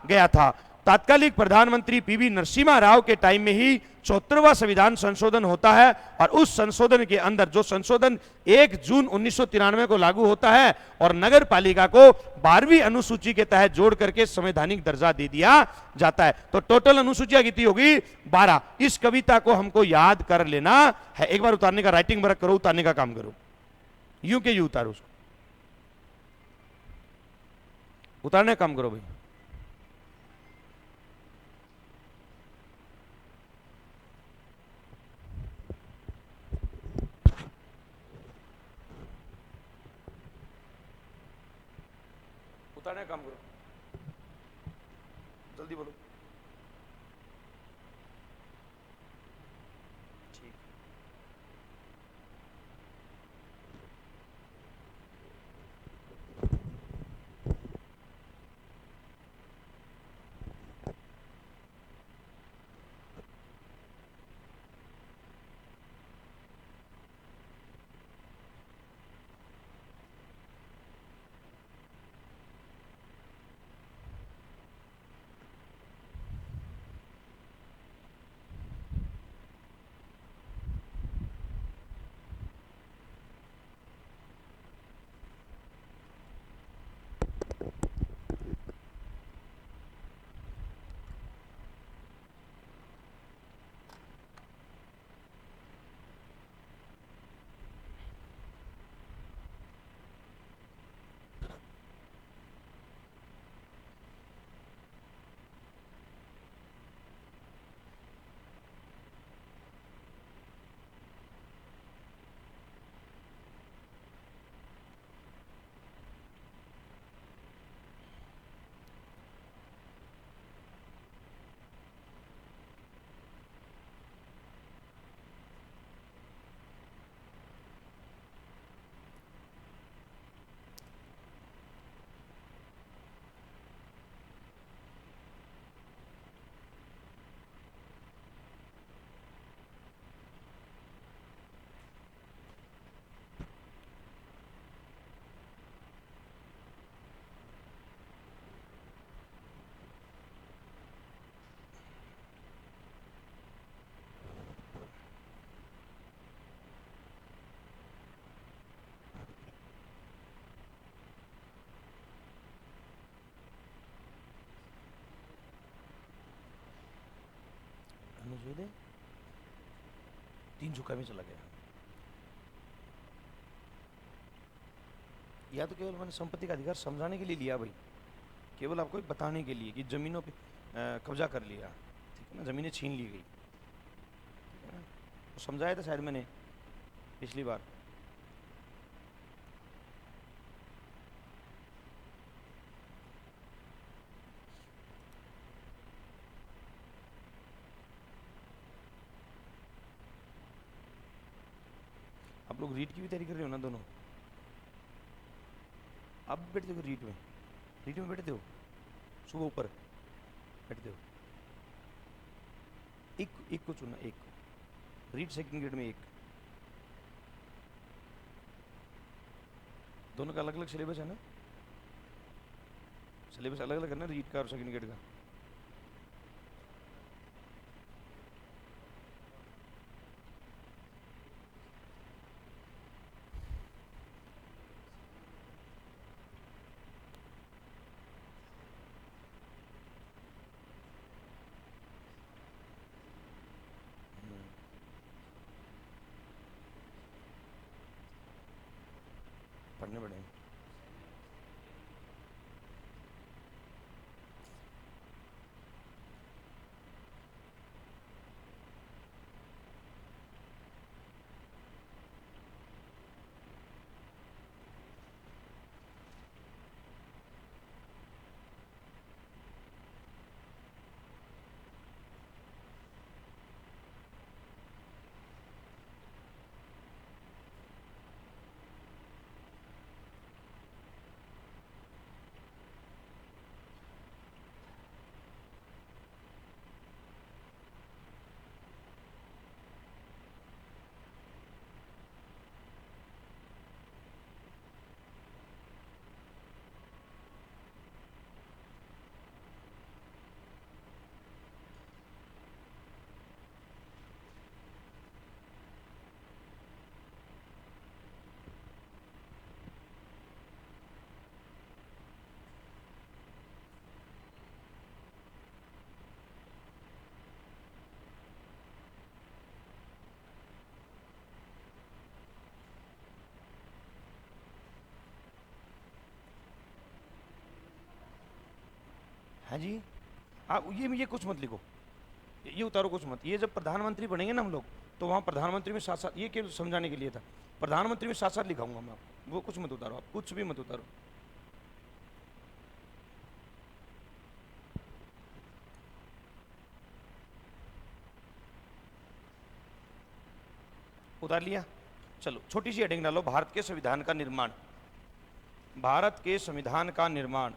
गया था। तात्कालिक प्रधानमंत्री पीवी नरसिम्हा राव के टाइम में ही 74वां संविधान संशोधन होता है और उस संशोधन के अंदर जो संशोधन 1 जून 1993 को लागू होता है और नगर पालिका को 12वीं अनुसूची के तहत जोड़ करके संवैधानिक दर्जा दे दिया जाता है। तो टोटल अनुसूचियां कितनी होगी? 12। इस कविता को हमको याद कर लेना है। एक बार उतारने का राइटिंग वर्क करो, उतारने का काम करो, यूं के यूं उतारो, उसको उतारने का काम करो भाई। उतारने का काम करो, जल्दी बोलो। ठीक। धनुर्वेद 3 झुका में चला गया। या तो केवल मैंने संपत्ति का अधिकार समझाने के लिए लिया भाई, केवल आपको बताने के लिए कि जमीनों पे कब्जा कर लिया, ठीक है ना, जमीनें छीन ली गई, ठीक है ना। तो समझाया था शायद मैंने पिछली बार। आप लोग रीट की भी तैयारी कर रहे हो ना दोनों? आप भी बैठते हो रीट में? रीट में बैठते हो? सुबह ऊपर बैठते हो? एक को चुनना, एक रीट सेकंड ग्रेड में, एक दोनों का अलग अलग सिलेबस है ना? सिलेबस अलग अलग है ना रीट का और सेकंड ग्रेड का? पढ़ने पड़ेंगे। हाँ जी, आप ये कुछ मत लिखो, ये उतारो कुछ मत। ये जब प्रधानमंत्री बनेंगे ना हम लोग, तो वहाँ प्रधानमंत्री में साथ साथ, ये केवल समझाने के लिए था, प्रधानमंत्री में साथ साथ लिखाऊंगा मैं आपको, वो कुछ मत उतारो, आप कुछ भी मत उतारो। उतार लिया? चलो छोटी सी हेडिंग डालो, भारत के संविधान का निर्माण। भारत के संविधान का निर्माण।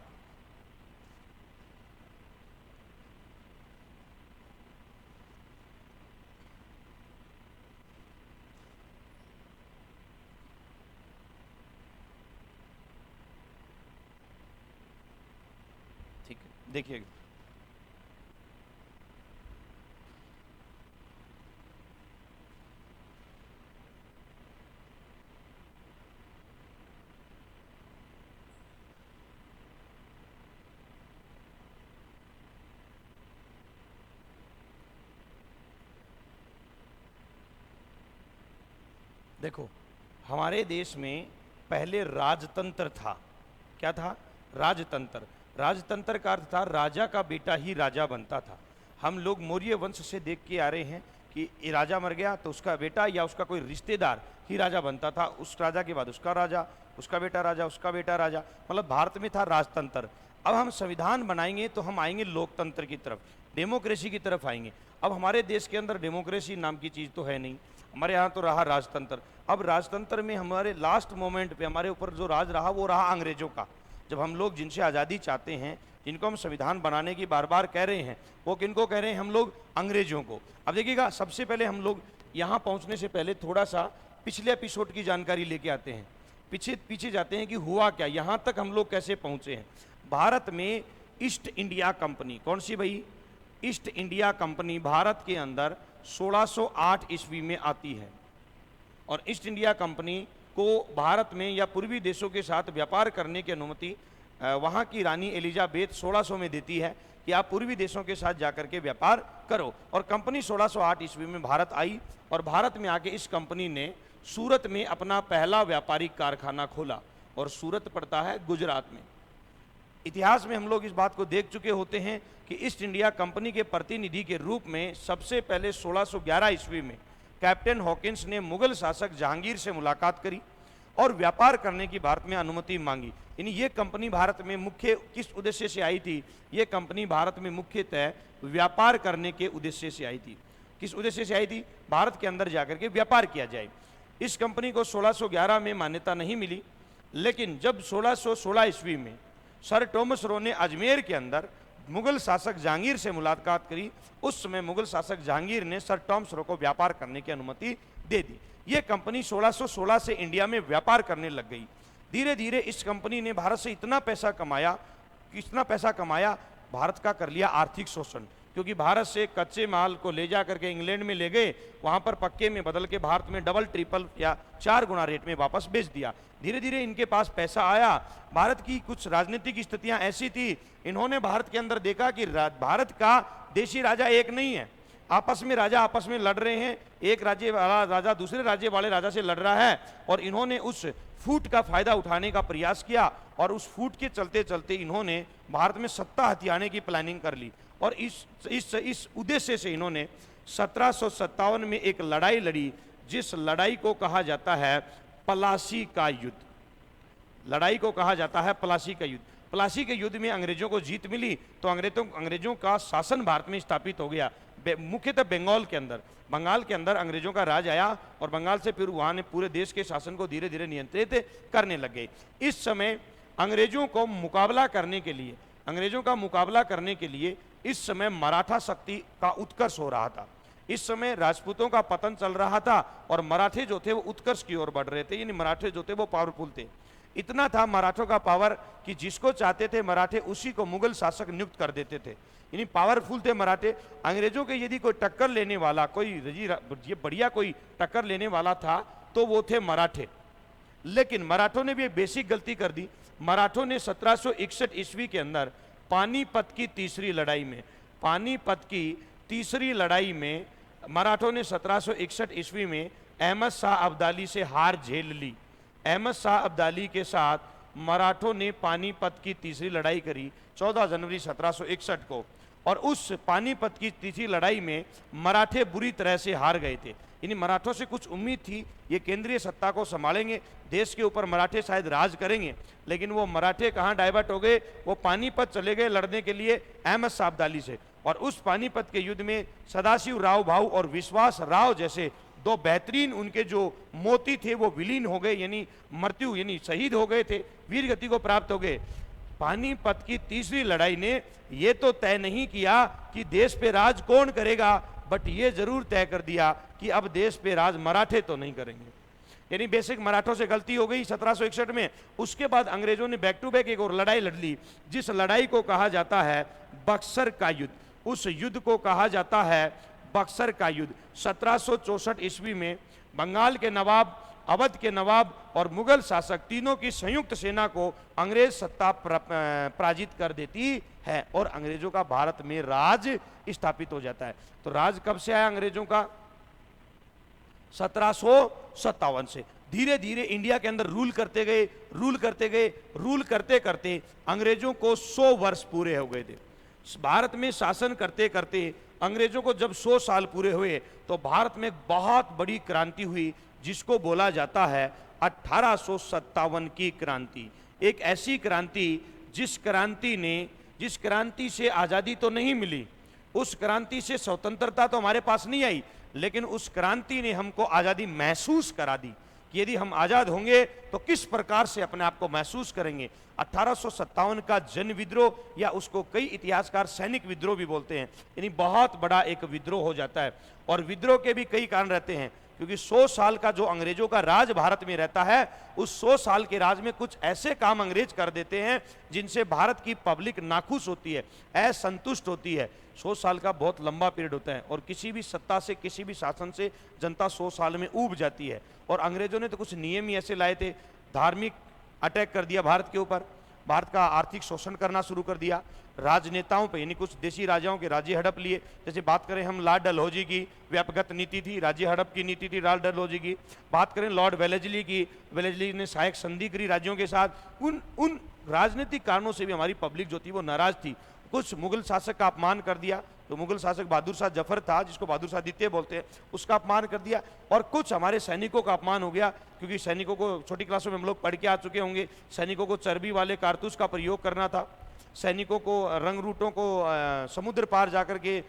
ठीक है, देखिए देखो, हमारे देश में पहले राजतंत्र था। क्या था? राजतंत्र। राजतंत्र का अर्थ था राजा का बेटा ही राजा बनता था। हम लोग मौर्य वंश से देख के आ रहे हैं कि ये राजा मर गया तो उसका बेटा या उसका कोई रिश्तेदार ही राजा बनता था, उस राजा के बाद उसका राजा, उसका बेटा राजा, उसका बेटा राजा, मतलब भारत में था राजतंत्र। अब हम संविधान बनाएंगे तो हम आएंगे लोकतंत्र की तरफ, डेमोक्रेसी की तरफ आएंगे। अब हमारे देश के अंदर डेमोक्रेसी नाम की चीज़ तो है नहीं, हमारे यहाँ तो रहा राजतंत्र। अब राजतंत्र में हमारे लास्ट मोमेंट पे हमारे ऊपर जो राज रहा वो रहा अंग्रेजों का। जब हम लोग जिनसे आज़ादी चाहते हैं, जिनको हम संविधान बनाने की बार बार कह रहे हैं, वो किनको कह रहे हैं हम लोग? अंग्रेजों को। अब देखिएगा, सबसे पहले हम लोग यहाँ पहुँचने से पहले थोड़ा सा पिछले एपिसोड की जानकारी लेके आते हैं, पीछे जाते हैं कि हुआ क्या, यहाँ तक हम लोग कैसे पहुँचे हैं। भारत में ईस्ट इंडिया कंपनी, कौन सी भाई? ईस्ट इंडिया कंपनी भारत के अंदर 1608 ईस्वी में आती है। और ईस्ट इंडिया कंपनी को भारत में या पूर्वी देशों के साथ व्यापार करने की अनुमति वहाँ की रानी एलिजाबेथ 1600 में देती है कि आप पूर्वी देशों के साथ जाकर के व्यापार करो। और कंपनी 1608 ईस्वी में भारत आई और भारत में आके इस कंपनी ने सूरत में अपना पहला व्यापारिक कारखाना खोला, और सूरत पड़ता है गुजरात में। इतिहास में हम लोग इस बात को देख चुके होते हैं कि ईस्ट इंडिया कंपनी के प्रतिनिधि के रूप में सबसे पहले 1611 ईस्वी में कैप्टन हॉकिंस ने मुगल शासक जहांगीर से मुलाकात करी और व्यापार करने की भारत में अनुमति मांगी। यानी ये कंपनी भारत में मुख्य किस उद्देश्य से आई थी? ये कंपनी भारत में मुख्यतः व्यापार करने के उद्देश्य से आई थी। किस उद्देश्य से आई थी? भारत के अंदर जाकर के व्यापार किया जाए। इस कंपनी को 1611 में मान्यता नहीं मिली, लेकिन जब 1616 ईस्वी में सर टॉमस रो ने अजमेर के अंदर मुगल शासक जहांगीर से मुलाकात करी, उस समय मुगल शासक जहांगीर ने सर टॉमस रो को व्यापार करने की अनुमति दे दी। ये कंपनी 1616 से इंडिया में व्यापार करने लग गई। धीरे धीरे इस कंपनी ने भारत से इतना पैसा कमाया, भारत का कर लिया आर्थिक शोषण, क्योंकि भारत से कच्चे माल को ले जा करके इंग्लैंड में ले गए, वहां पर पक्के में बदल के भारत में डबल ट्रिपल या 4 गुना रेट में वापस बेच दिया। धीरे धीरे इनके पास पैसा आया। भारत की कुछ राजनीतिक स्थितियां ऐसी थी, इन्होंने भारत के अंदर देखा कि भारत का देशी राजा एक नहीं है, आपस में राजा आपस में लड़ रहे हैं, एक राज्य वाला राजा दूसरे राज्य वाले राजा से लड़ रहा है, और इन्होंने उस फूट का फायदा उठाने का प्रयास किया, और उस फूट के चलते चलते इन्होंने भारत में सत्ता हथियाने की प्लानिंग कर ली। और इस उद्देश्य से इन्होंने 1757 में एक लड़ाई लड़ी, जिस लड़ाई को कहा जाता है प्लासी का युद्ध। लड़ाई को कहा जाता है प्लासी का युद्ध। प्लासी के युद्ध में अंग्रेजों को जीत मिली, तो अंग्रेजों का शासन भारत में स्थापित हो गया, मुख्यतः बंगाल के अंदर अंग्रेजों का राज आया, और बंगाल से फिर वहां ने पूरे देश के शासन को धीरे धीरे नियंत्रित करने लग गए। इस समय अंग्रेजों का मुकाबला करने के लिए इस समय मराठा शक्ति का उत्कर्ष हो रहा था। इस समय राजपूतों का पतन चल रहा था, और मराठे जो थे वो उत्कर्ष की ओर बढ़ रहे थे। यानी मराठे जो थे वो पावरफुल थे। इतना था मराठों का पावर कि जिसको चाहते थे मराठे उसी को मुगल शासक नियुक्त कर देते थे। यानी पावरफुल थे मराठे। अंग्रेजों के यदि कोई टक्कर लेने वाला, बढ़िया कोई टक्कर लेने वाला था, तो वो थे मराठे। लेकिन मराठों ने भी एक बेसिक गलती कर दी। मराठों ने 1761 ईस्वी के अंदर पानीपत की तीसरी लड़ाई में मराठों ने 1761 ईस्वी में अहमद शाह अब्दाली से हार झेल ली। अहमद शाह अब्दाली के साथ मराठों ने पानीपत की तीसरी लड़ाई करी 14 जनवरी 1761 को, और उस पानीपत की तीसरी लड़ाई में मराठे बुरी तरह से हार गए थे। यानी मराठों से कुछ उम्मीद थी, ये केंद्रीय सत्ता को संभालेंगे, देश के ऊपर मराठे शायद राज करेंगे, लेकिन वो मराठे कहाँ डाइवर्ट हो गए, वो पानीपत चले गए लड़ने के लिए अहमद शाह अब्दाली से। और उस पानीपत के युद्ध में सदाशिव राव भाऊ और विश्वास राव जैसे 2 बेहतरीन उनके जो मोती थे वो विलीन हो गए, यानी शहीद हो गए थे, वीर गति को प्राप्त हो गए। पानीपत की तीसरी लड़ाई ने ये तो तय नहीं किया कि देश पे राज कौन करेगा, बट ये जरूर तय कर दिया कि अब देश पे राज मराठे तो नहीं करेंगे। यानी बेसिक मराठों से गलती हो गई 1761 में। उसके बाद अंग्रेजों ने बैक टू बैक एक और लड़ाई लड़ ली, जिस लड़ाई को कहा जाता है बक्सर का युद्ध। उस युद्ध को कहा जाता है बक्सर का युद्ध। 1764 ईस्वी में बंगाल के नवाब, अवध के नवाब और मुगल शासक तीनों की संयुक्त सेना को अंग्रेज सत्ता पराजित कर देती है, और अंग्रेजों का भारत में राज स्थापित हो जाता है। तो राज कब से आया अंग्रेजों का? 1757 से। धीरे धीरे इंडिया के अंदर रूल करते करते अंग्रेजों को 100 वर्ष पूरे हो गए थे। भारत में शासन करते करते अंग्रेजों को जब 100 साल पूरे हुए, तो भारत में बहुत बड़ी क्रांति हुई, जिसको बोला जाता है 1857 की क्रांति। एक ऐसी क्रांति जिस क्रांति से आज़ादी तो नहीं मिली, उस क्रांति से स्वतंत्रता तो हमारे पास नहीं आई, लेकिन उस क्रांति ने हमको आज़ादी महसूस करा दी कि यदि हम आज़ाद होंगे तो किस प्रकार से अपने आप को महसूस करेंगे। 1857 का जन विद्रोह, या उसको कई इतिहासकार सैनिक विद्रोह भी बोलते हैं, यानी बहुत बड़ा एक विद्रोह हो जाता है। और विद्रोह के भी कई कारण रहते हैं, क्योंकि 100 साल का जो अंग्रेजों का राज भारत में रहता है, उस 100 साल के राज में कुछ ऐसे काम अंग्रेज कर देते हैं जिनसे भारत की पब्लिक नाखुश होती है, असंतुष्ट होती है। 100 साल का बहुत लंबा पीरियड होता है, और किसी भी सत्ता से, किसी भी शासन से जनता 100 साल में ऊब जाती है। और अंग्रेजों ने तो कुछ नियम ही ऐसे लाए थे, धार्मिक अटैक कर दिया भारत के ऊपर, भारत का आर्थिक शोषण करना शुरू कर दिया। राजनेताओं पे यानी कुछ देशी राजाओं के राज्य हड़प लिए। जैसे बात करें हम लॉर्ड डलहौजी की व्यापक नीति थी, राज्य हड़प की नीति थी लॉर्ड डलहौजी की। बात करें लॉर्ड वेलेस्ली की, वेलेस्ली ने सहायक संधि करी राज्यों के साथ। उन राजनीतिक कारणों से भी हमारी पब्लिक जो थी वो नाराज थी। कुछ मुगल शासक का अपमान कर दिया, तो मुगल शासक बहादुर शाह जफर था, जिसको बहादुर शाह द्वितीय बोलते हैं, उसका अपमान कर दिया। और कुछ हमारे सैनिकों का अपमान हो गया, क्योंकि सैनिकों को छोटी क्लासों में हम लोग पढ़ के आ चुके होंगे, सैनिकों को चर्बी वाले कारतूस का प्रयोग करना था, सैनिकों को रंग रूटों को समुद्र पार जाकर के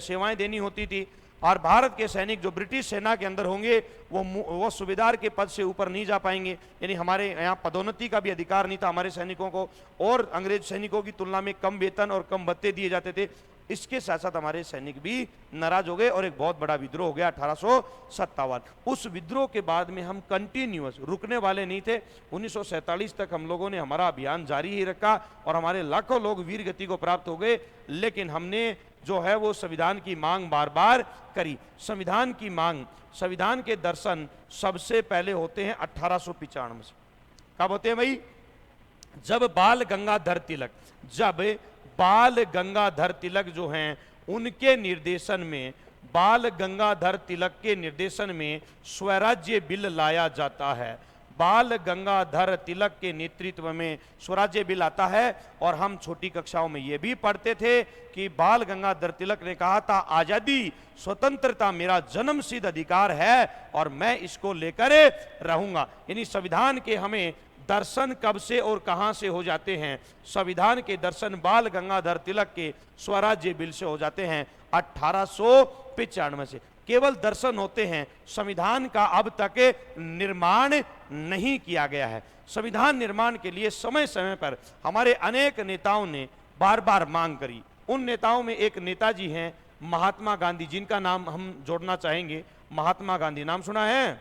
सेवाएं देनी होती थी। और भारत के सैनिक जो ब्रिटिश सेना के अंदर होंगे वो सूबेदार के पद से ऊपर नहीं जा पाएंगे, यानी हमारे यहाँ पदोन्नति का भी अधिकार नहीं था हमारे सैनिकों को, और अंग्रेज सैनिकों की तुलना में कम वेतन और कम भत्ते दिए जाते थे। इसके साथ साथ हमारे सैनिक भी नाराज हो गए और एक बहुत बड़ा विद्रोह हो गया 1857। उस विद्रोह के बाद में हम कंटिन्यूअस रुकने वाले नहीं थे। 1947 तक हम लोगों ने हमारा अभियान जारी ही रखा और हमारे लाखों लोग वीर गति को प्राप्त हो गए। लेकिन हमने जो है वो संविधान की मांग बार बार करी। संविधान की मांग, संविधान के दर्शन सबसे पहले होते हैं 1895 से। कब होते हैं भाई? जब बाल गंगाधर तिलक जो हैं उनके निर्देशन में, बाल गंगाधर तिलक के निर्देशन में स्वराज्य बिल लाया जाता है। बाल गंगाधर तिलक के नेतृत्व में स्वराज्य बिल आता है। और हम छोटी कक्षाओं में यह भी पढ़ते थे कि बाल गंगाधर तिलक ने कहा था, आजादी स्वतंत्रता मेरा जन्मसिद्ध अधिकार है और मैं इसको लेकर रहूंगा। यानी संविधान के हमें दर्शन कब से और कहां से हो जाते हैं? संविधान के दर्शन बाल गंगाधर तिलक के स्वराज्य बिल से हो जाते हैं 1895 से। केवल दर्शन होते हैं, संविधान का अब तक निर्माण नहीं किया गया है। संविधान निर्माण के लिए समय समय पर हमारे अनेक नेताओं ने बार बार मांग करी। उन नेताओं में एक नेताजी हैं महात्मा गांधी, जिनका नाम हम जोड़ना चाहेंगे। महात्मा गांधी नाम सुना है?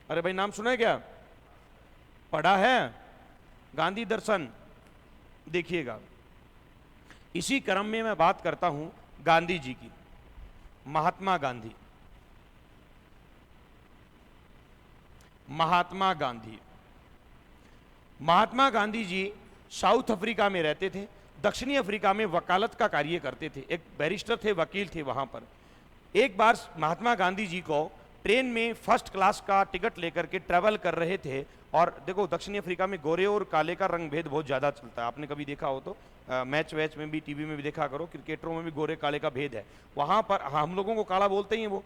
अरे भाई नाम सुना है क्या? पढ़ा है? गांधी दर्शन देखिएगा। इसी क्रम में मैं बात करता हूं गांधी जी की। महात्मा गांधी, महात्मा गांधी, महात्मा गांधी जी साउथ अफ्रीका में रहते थे। दक्षिणी अफ्रीका में वकालत का कार्य करते थे, एक बैरिस्टर थे, वकील थे वहां पर। एक बार महात्मा गांधी जी को ट्रेन में फर्स्ट क्लास का टिकट लेकर के ट्रैवल कर रहे थे। और देखो दक्षिणी अफ्रीका में गोरे और काले का रंग भेद बहुत ज़्यादा चलता है, आपने कभी देखा हो तो मैच वैच में भी, टीवी में भी देखा करो, क्रिकेटरों में भी गोरे काले का भेद है। वहाँ पर हम लोगों को काला बोलते ही हैं, वो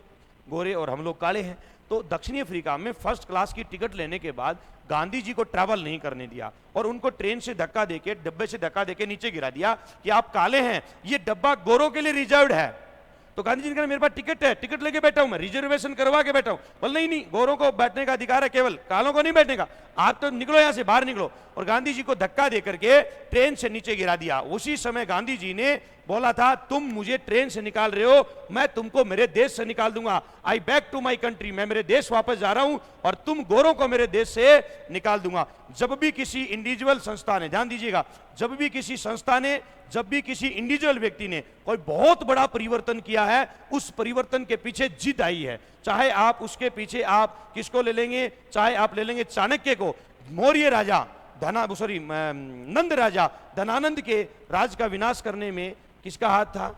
गोरे और हम लोग काले हैं। तो दक्षिणी अफ्रीका में फर्स्ट क्लास की टिकट लेने के बाद गांधी जी को ट्रैवल नहीं करने दिया और उनको ट्रेन से धक्का देके, डब्बे से धक्का देके नीचे गिरा दिया कि आप काले हैं, ये डब्बा गोरों के लिए रिजर्व्ड है। तो गांधी जी ने कहा मेरे पास टिकट है, टिकट लेके बैठा हूं मैं, रिजर्वेशन करवा के बैठा हूं। बोल नहीं नहीं, गोरों को बैठने का अधिकार है, केवल कालों को नहीं बैठने का, आप तो निकलो यहां से, बाहर निकलो। और गांधी जी को धक्का देकर के ट्रेन से नीचे गिरा दिया। उसी समय गांधी जी ने बोला था, तुम मुझे ट्रेन से निकाल रहे हो, मैं तुमको मेरे देश से निकाल दूंगा। आई बैक टू माई कंट्री, मैं मेरे देश वापस जा रहा हूं और तुम गोरों को मेरे देश से निकाल दूंगा। जब भी किसी इंडिविजुअल संस्था ने, ध्यान दीजिएगा, जब भी किसी संस्था ने, जब भी किसी इंडिविजुअल व्यक्ति ने कोई बहुत बड़ा परिवर्तन किया है, उस परिवर्तन के पीछे जिद आई है। चाहे आप उसके पीछे आप किसको ले लेंगे, चाहे आप ले लेंगे चाणक्य को, मौर्य राजा नंद राजा धनानंद के राज का विनाश करने में किसका हाथ था?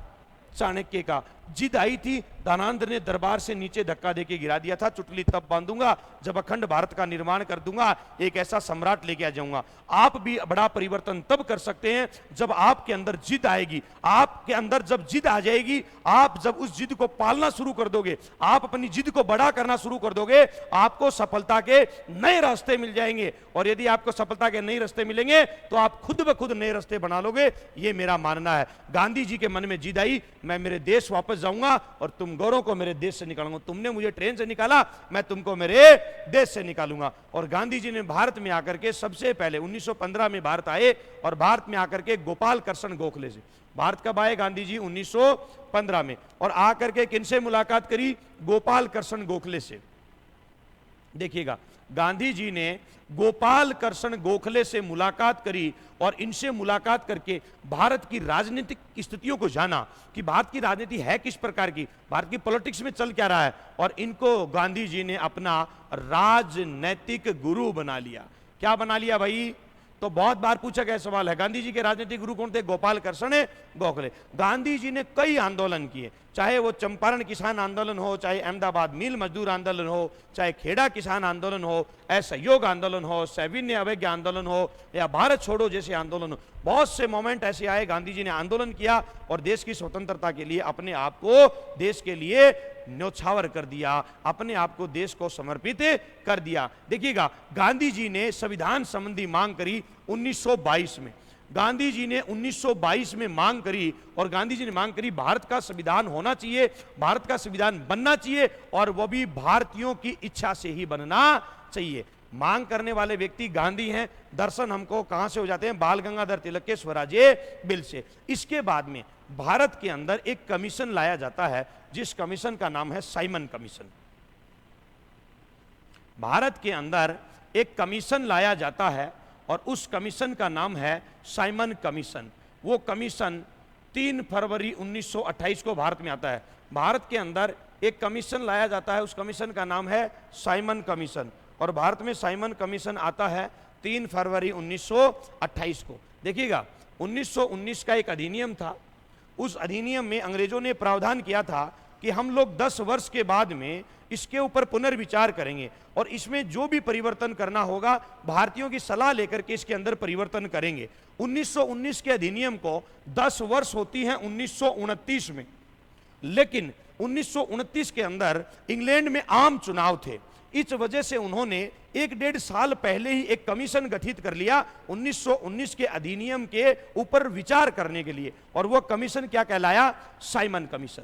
चाणक्य का। जिद आई थी, धनानंद ने दरबार से नीचे धक्का देके गिरा दिया था, चुटली तब बांधूंगा जब अखंड भारत का निर्माण कर दूंगा, एक ऐसा सम्राट लेके आ जाऊंगा। आप भी बड़ा परिवर्तन तब कर सकते हैं जब आपके अंदर जिद आएगी। आपके अंदर जब जिद आ जाएगी, आप जब उस जिद को पालना शुरू कर दोगे, आप अपनी जिद को बड़ा करना शुरू कर दोगे, आपको सफलता के नए रास्ते मिल जाएंगे। और यदि आपको सफलता के नए रास्ते मिलेंगे तो आप खुद ब खुद नए रास्ते बना लोगे, ये मेरा मानना है। गांधी जी के मन में जिद आई, मैं मेरे देश वापस जाऊंगा और तुम गोरों को मेरे देश से निकालूंगा। तुमने मुझे ट्रेन से निकाला, मैं तुमको मेरे देश से निकालूंगा। और गांधी जी ने भारत में आकर के सबसे पहले 1915 में भारत आए और भारत में आकर के गोपाल कृष्ण गोखले से, भारत कब आए गांधी जी? 1915 में। और आकर के किनसे मुलाकात करी? गोपाल कृष्ण गोखले से। देखिएगा, गांधी जी ने गोपाल कृष्ण गोखले से मुलाकात करी और इनसे मुलाकात करके भारत की राजनीतिक स्थितियों को जाना कि भारत की राजनीति है किस प्रकार की, भारत की पॉलिटिक्स में चल क्या रहा है। और इनको गांधी जी ने अपना राजनैतिक गुरु बना लिया। क्या बना लिया भाई? तो बहुत बार पूछा गया सवाल है, गांधी जी के राजनीतिक गुरु कौन थे? गोपाल कृष्ण गोखले। गांधी जी ने कई आंदोलन किए, चाहे वो चंपारण किसान आंदोलन हो, चाहे अहमदाबाद मिल मजदूर आंदोलन हो, चाहे खेड़ा किसान आंदोलन हो, असहयोग आंदोलन हो, सविनय अवज्ञा आंदोलन हो, या भारत छोड़ो जैसे आंदोलन हो, बहुत से मोमेंट ऐसे आए, गांधी जी ने आंदोलन किया और देश की स्वतंत्रता के लिए अपने आप को देश के लिए न्योछावर कर दिया, अपने आप को देश को समर्पित कर दिया। देखिएगा, गांधी जी ने संविधान संबंधी मांग करी 1922 में। गांधी जी ने 1922 में मांग करी, और गांधी जी ने मांग करी भारत का संविधान होना चाहिए, भारत का संविधान बनना चाहिए, और वो भी भारतीयों की इच्छा से ही बनना चाहिए। मांग करने वाले व्यक्ति गांधी हैं। दर्शन हमको कहां से हो जाते हैं? बाल गंगाधर तिलक के स्वराज्य बिल से। इसके बाद में भारत के अंदर एक कमीशन लाया जाता है, जिस कमीशन का नाम है साइमन कमीशन। भारत के अंदर एक कमीशन लाया जाता है और उस कमीशन का नाम है साइमन कमीशन। वो कमीशन 3 फरवरी 1928 को भारत में आता है। भारत के अंदर एक कमीशन लाया जाता है, उस कमीशन का नाम है साइमन कमीशन, और भारत में साइमन कमीशन आता है 3 फरवरी 1928 को। देखिएगा, 1919 का एक अधिनियम था। उस अधिनियम में अंग्रेजों ने प्रावधान किया था कि हम लोग 10 वर्ष के बाद में इसके ऊपर पुनर्विचार करेंगे और इसमें जो भी परिवर्तन करना होगा भारतीयों की सलाह लेकर के इसके अंदर परिवर्तन करेंगे। 1919 के अधिनियम को 10 वर्ष होती हैं 1929 में, लेकिन 1929 के अंदर इंग्लैंड में आम चुनाव थे। इस वजह से उन्होंने 1-1.5 साल पहले ही एक कमीशन गठित कर लिया 1919 के अधिनियम के ऊपर विचार करने के लिए, और वो कमीशन क्या कहलाया? Simon commission.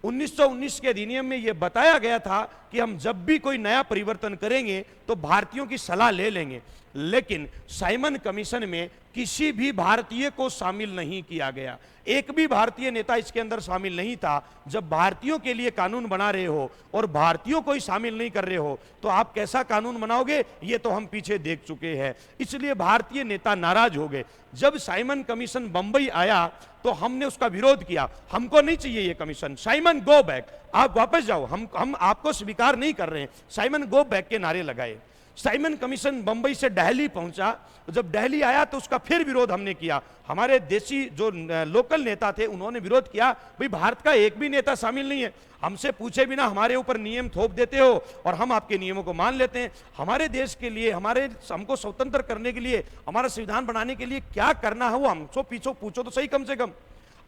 1919 के अधिनियम में यह बताया गया था कि हम जब भी कोई नया परिवर्तन करेंगे तो भारतीयों की सलाह ले लेंगे, लेकिन साइमन कमीशन में किसी भी भारतीय को शामिल नहीं किया गया। एक भी भारतीय नेता इसके अंदर शामिल नहीं था। जब भारतीयों के लिए कानून बना रहे हो और भारतीयों को ही शामिल नहीं कर रहे हो तो आप कैसा कानून बनाओगे? ये तो हम पीछे देख चुके हैं। इसलिए भारतीय नेता नाराज हो गए। जब साइमन कमीशन बंबई आया तो हमने उसका विरोध किया, हमको नहीं चाहिए ये कमीशन, साइमन गो बैक, आप वापस जाओ, हम आपको स्वीकार नहीं कर रहे हैं, साइमन गो बैक के नारे लगाए। साइमन कमीशन बंबई से दिल्ली पहुंचा। जब दिल्ली आया तो उसका फिर विरोध हमने किया। हमारे देसी जो लोकल नेता थे उन्होंने विरोध किया, भाई भारत का एक भी नेता शामिल नहीं है, हमसे पूछे बिना हमारे ऊपर नियम थोप देते हो और हम आपके नियमों को मान लेते हैं। हमारे देश के लिए, हमको स्वतंत्र करने के लिए, हमारा संविधान बनाने के लिए क्या करना है वो हमसे पूछो तो सही कम से कम।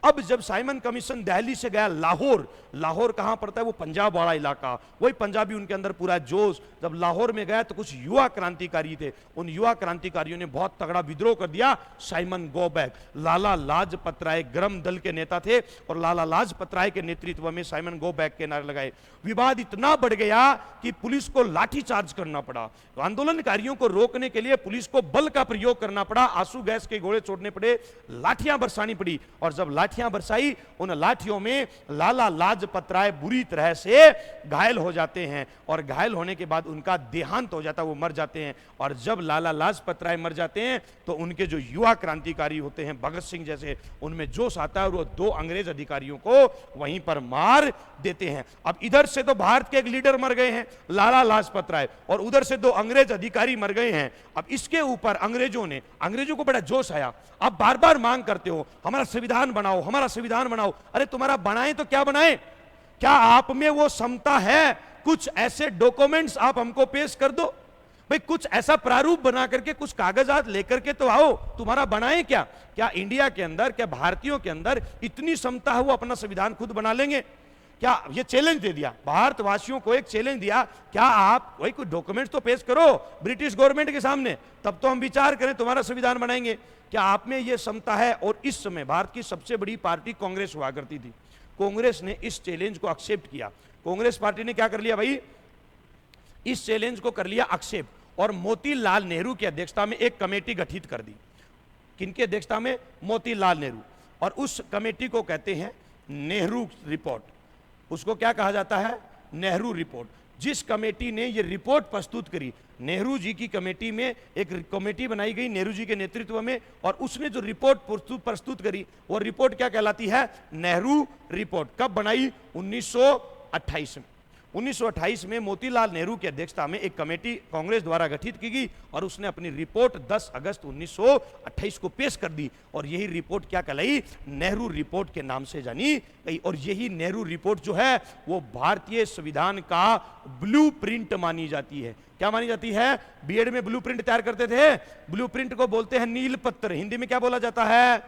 अब जब साइमन कमीशन दिल्ली से गया लाहौर, लाहौर कहां पड़ता है? वो पंजाब वाला इलाका, वही पंजाबी उनके अंदर पूरा जोश। जब लाहौर में गया तो कुछ युवा क्रांतिकारी थे, उन युवा क्रांतिकारियों ने बहुत तगड़ा विद्रोह कर दिया, Simon go back. Lala Lajpat Rai गरम दल के नेता थे और लाला लाजपत राय के नेतृत्व में साइमन गो बैक के नारे लगाए। विवाद इतना बढ़ गया कि पुलिस को लाठीचार्ज करना पड़ा। आंदोलनकारियों को रोकने के लिए पुलिस को बल का प्रयोग करना पड़ा, आंसू गैस के गोले छोड़ने पड़े, लाठियां बरसानी पड़ी, और जब लाठियां बरसाई उन लाठियों में लाला लाजपत राय बुरी तरह से घायल हो जाते हैं, और घायल होने के बाद उनका देहांत हो जाता है, वो मर जाते हैं। और जब लाला लाजपत राय मर जाते हैं तो उनके जो युवा क्रांतिकारी होते हैं भगत सिंह जैसे, उनमें जोश आता है और वो 2 अंग्रेज अधिकारियों को वहीं पर मार देते हैं। अब इधर से तो भारत के एक लीडर मर गए हैं लाला लाजपत राय, और उधर से 2 अंग्रेज अधिकारी मर गए हैं। अब इसके ऊपर अंग्रेजों को बड़ा जोश आया। आप बार बार मांग करते हो हमारा संविधान बनाओ, हमारा संविधान बनाओ। अरे तुम्हारा बनाए तो क्या बनाए? क्या आप में वो क्षमता है? कुछ ऐसे डॉक्यूमेंट्स आप हमको पेश कर दो भाई, कुछ ऐसा प्रारूप बना करके, कुछ कागजात लेकर के तो आओ, तुम्हारा बनाए क्या? क्या इंडिया के अंदर, क्या भारतीयों के अंदर इतनी क्षमता है वो अपना संविधान खुद बना लेंगे क्या? ये चैलेंज दे दिया, भारतवासियों को एक चैलेंज दिया, क्या आप वही कुछ डॉक्यूमेंट्स तो पेश करो ब्रिटिश गवर्नमेंट के सामने, तब तो हम विचार करें, तुम्हारा संविधान बनाएंगे। क्या आप में ये क्षमता है? और इस समय भारत की सबसे बड़ी पार्टी कांग्रेस हुआ करती थी। कांग्रेस ने इस चैलेंज को एक्सेप्ट किया। कांग्रेस पार्टी ने क्या कर लिया भाई? इस चैलेंज को कर लिया एक्सेप्ट, और मोतीलाल नेहरू की अध्यक्षता में एक कमेटी गठित कर दी। किनकी अध्यक्षता में? मोतीलाल नेहरू। और उस कमेटी को कहते हैं नेहरू रिपोर्ट। उसको क्या कहा जाता है? नेहरू रिपोर्ट। जिस कमेटी ने ये रिपोर्ट प्रस्तुत करी, नेहरू जी की कमेटी में एक कमेटी बनाई गई नेहरू जी के नेतृत्व में, और उसने जो रिपोर्ट प्रस्तुत करी वो रिपोर्ट क्या कहलाती है? नेहरू रिपोर्ट। कब बनाई? 1928 में। 1928 में मोतीलाल नेहरू की अध्यक्षता में एक कमेटी कांग्रेस द्वारा गठित की गई और उसने अपनी रिपोर्ट 10 अगस्त 1928 को पेश कर दी और यही रिपोर्ट क्या कहलाई? नेहरू रिपोर्ट के नाम से जानी गई। और यही नेहरू रिपोर्ट जो है वो भारतीय संविधान का ब्लूप्रिंट मानी जाती है। क्या मानी जाती है? बीएड में ब्लूप्रिंट तैयार करते थे, ब्लूप्रिंट को बोलते हैं नील पत्र। हिंदी में क्या बोला जाता है?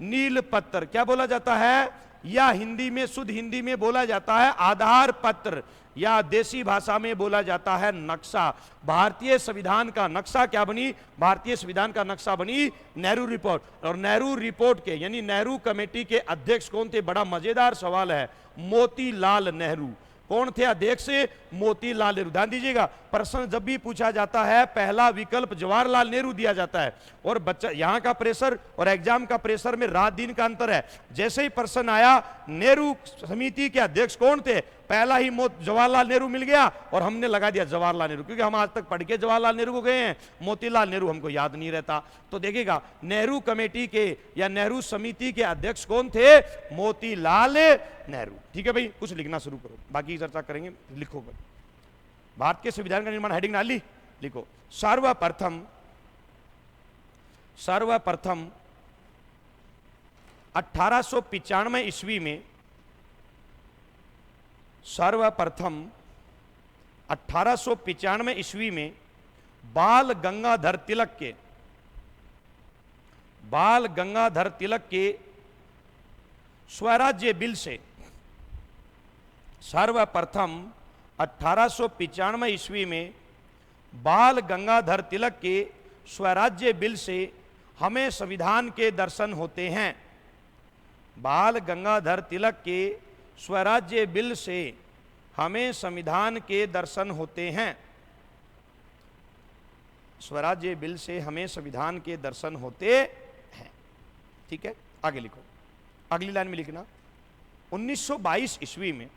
नील पत्र। क्या बोला जाता है? या हिंदी में, शुद्ध हिंदी में बोला जाता है आधार पत्र, या देसी भाषा में बोला जाता है नक्शा। भारतीय संविधान का नक्शा क्या बनी? भारतीय संविधान का नक्शा बनी नेहरू रिपोर्ट। और नेहरू रिपोर्ट के यानी नेहरू कमेटी के अध्यक्ष कौन थे? बड़ा मजेदार सवाल है। मोतीलाल नेहरू। कौन थे अध्यक्ष? मोतीलाल नेहरू। ध्यान दीजिएगा, प्रश्न जब भी पूछा जाता है पहला विकल्प जवाहरलाल नेहरू दिया जाता है। और बच्चा यहां का प्रेशर और एग्जाम का प्रेशर में रात दिन का अंतर है। जैसे ही प्रश्न आया नेहरू समिति के अध्यक्ष कौन थे, पहला ही जवाहरलाल नेहरू मिल गया और हमने लगा दिया जवाहरलाल नेहरू, क्योंकि हम आज तक पढ़ के जवाहरलाल नेहरू को गए हैं, मोतीलाल नेहरू हमको याद नहीं रहता। तो देखिएगा नेहरू कमेटी के या नेहरू समिति के अध्यक्ष कौन थे? मोतीलाल नेहरू। ठीक है भाई, कुछ लिखना शुरू करो, बाकी चर्चा करेंगे। लिखो भाई, भारत के संविधान का निर्माण, हेडिंग डाली, लिखो। सर्वप्रथम 1895 ईस्वी में, सर्वप्रथम 1895 ईस्वी में बाल गंगाधर तिलक के स्वराज्य बिल से, सर्वप्रथम 1895 ईस्वी में बाल गंगाधर तिलक के स्वराज्य बिल से हमें संविधान के दर्शन होते हैं। बाल गंगाधर तिलक के स्वराज्य बिल से हमें संविधान के दर्शन होते हैं। स्वराज्य बिल से हमें संविधान के दर्शन होते हैं। ठीक है, आगे लिखो, अगली लाइन में लिखना। 1922 ईस्वी में,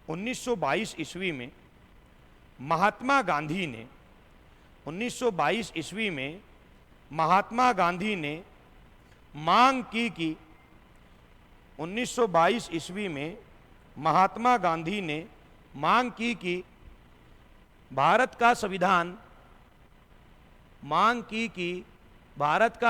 1922 ईस्वी में महात्मा गांधी ने, 1922 ईस्वी में महात्मा गांधी ने मांग की कि 1922 ईस्वी में महात्मा गांधी ने मांग की कि भारत का संविधान, मांग की कि भारत का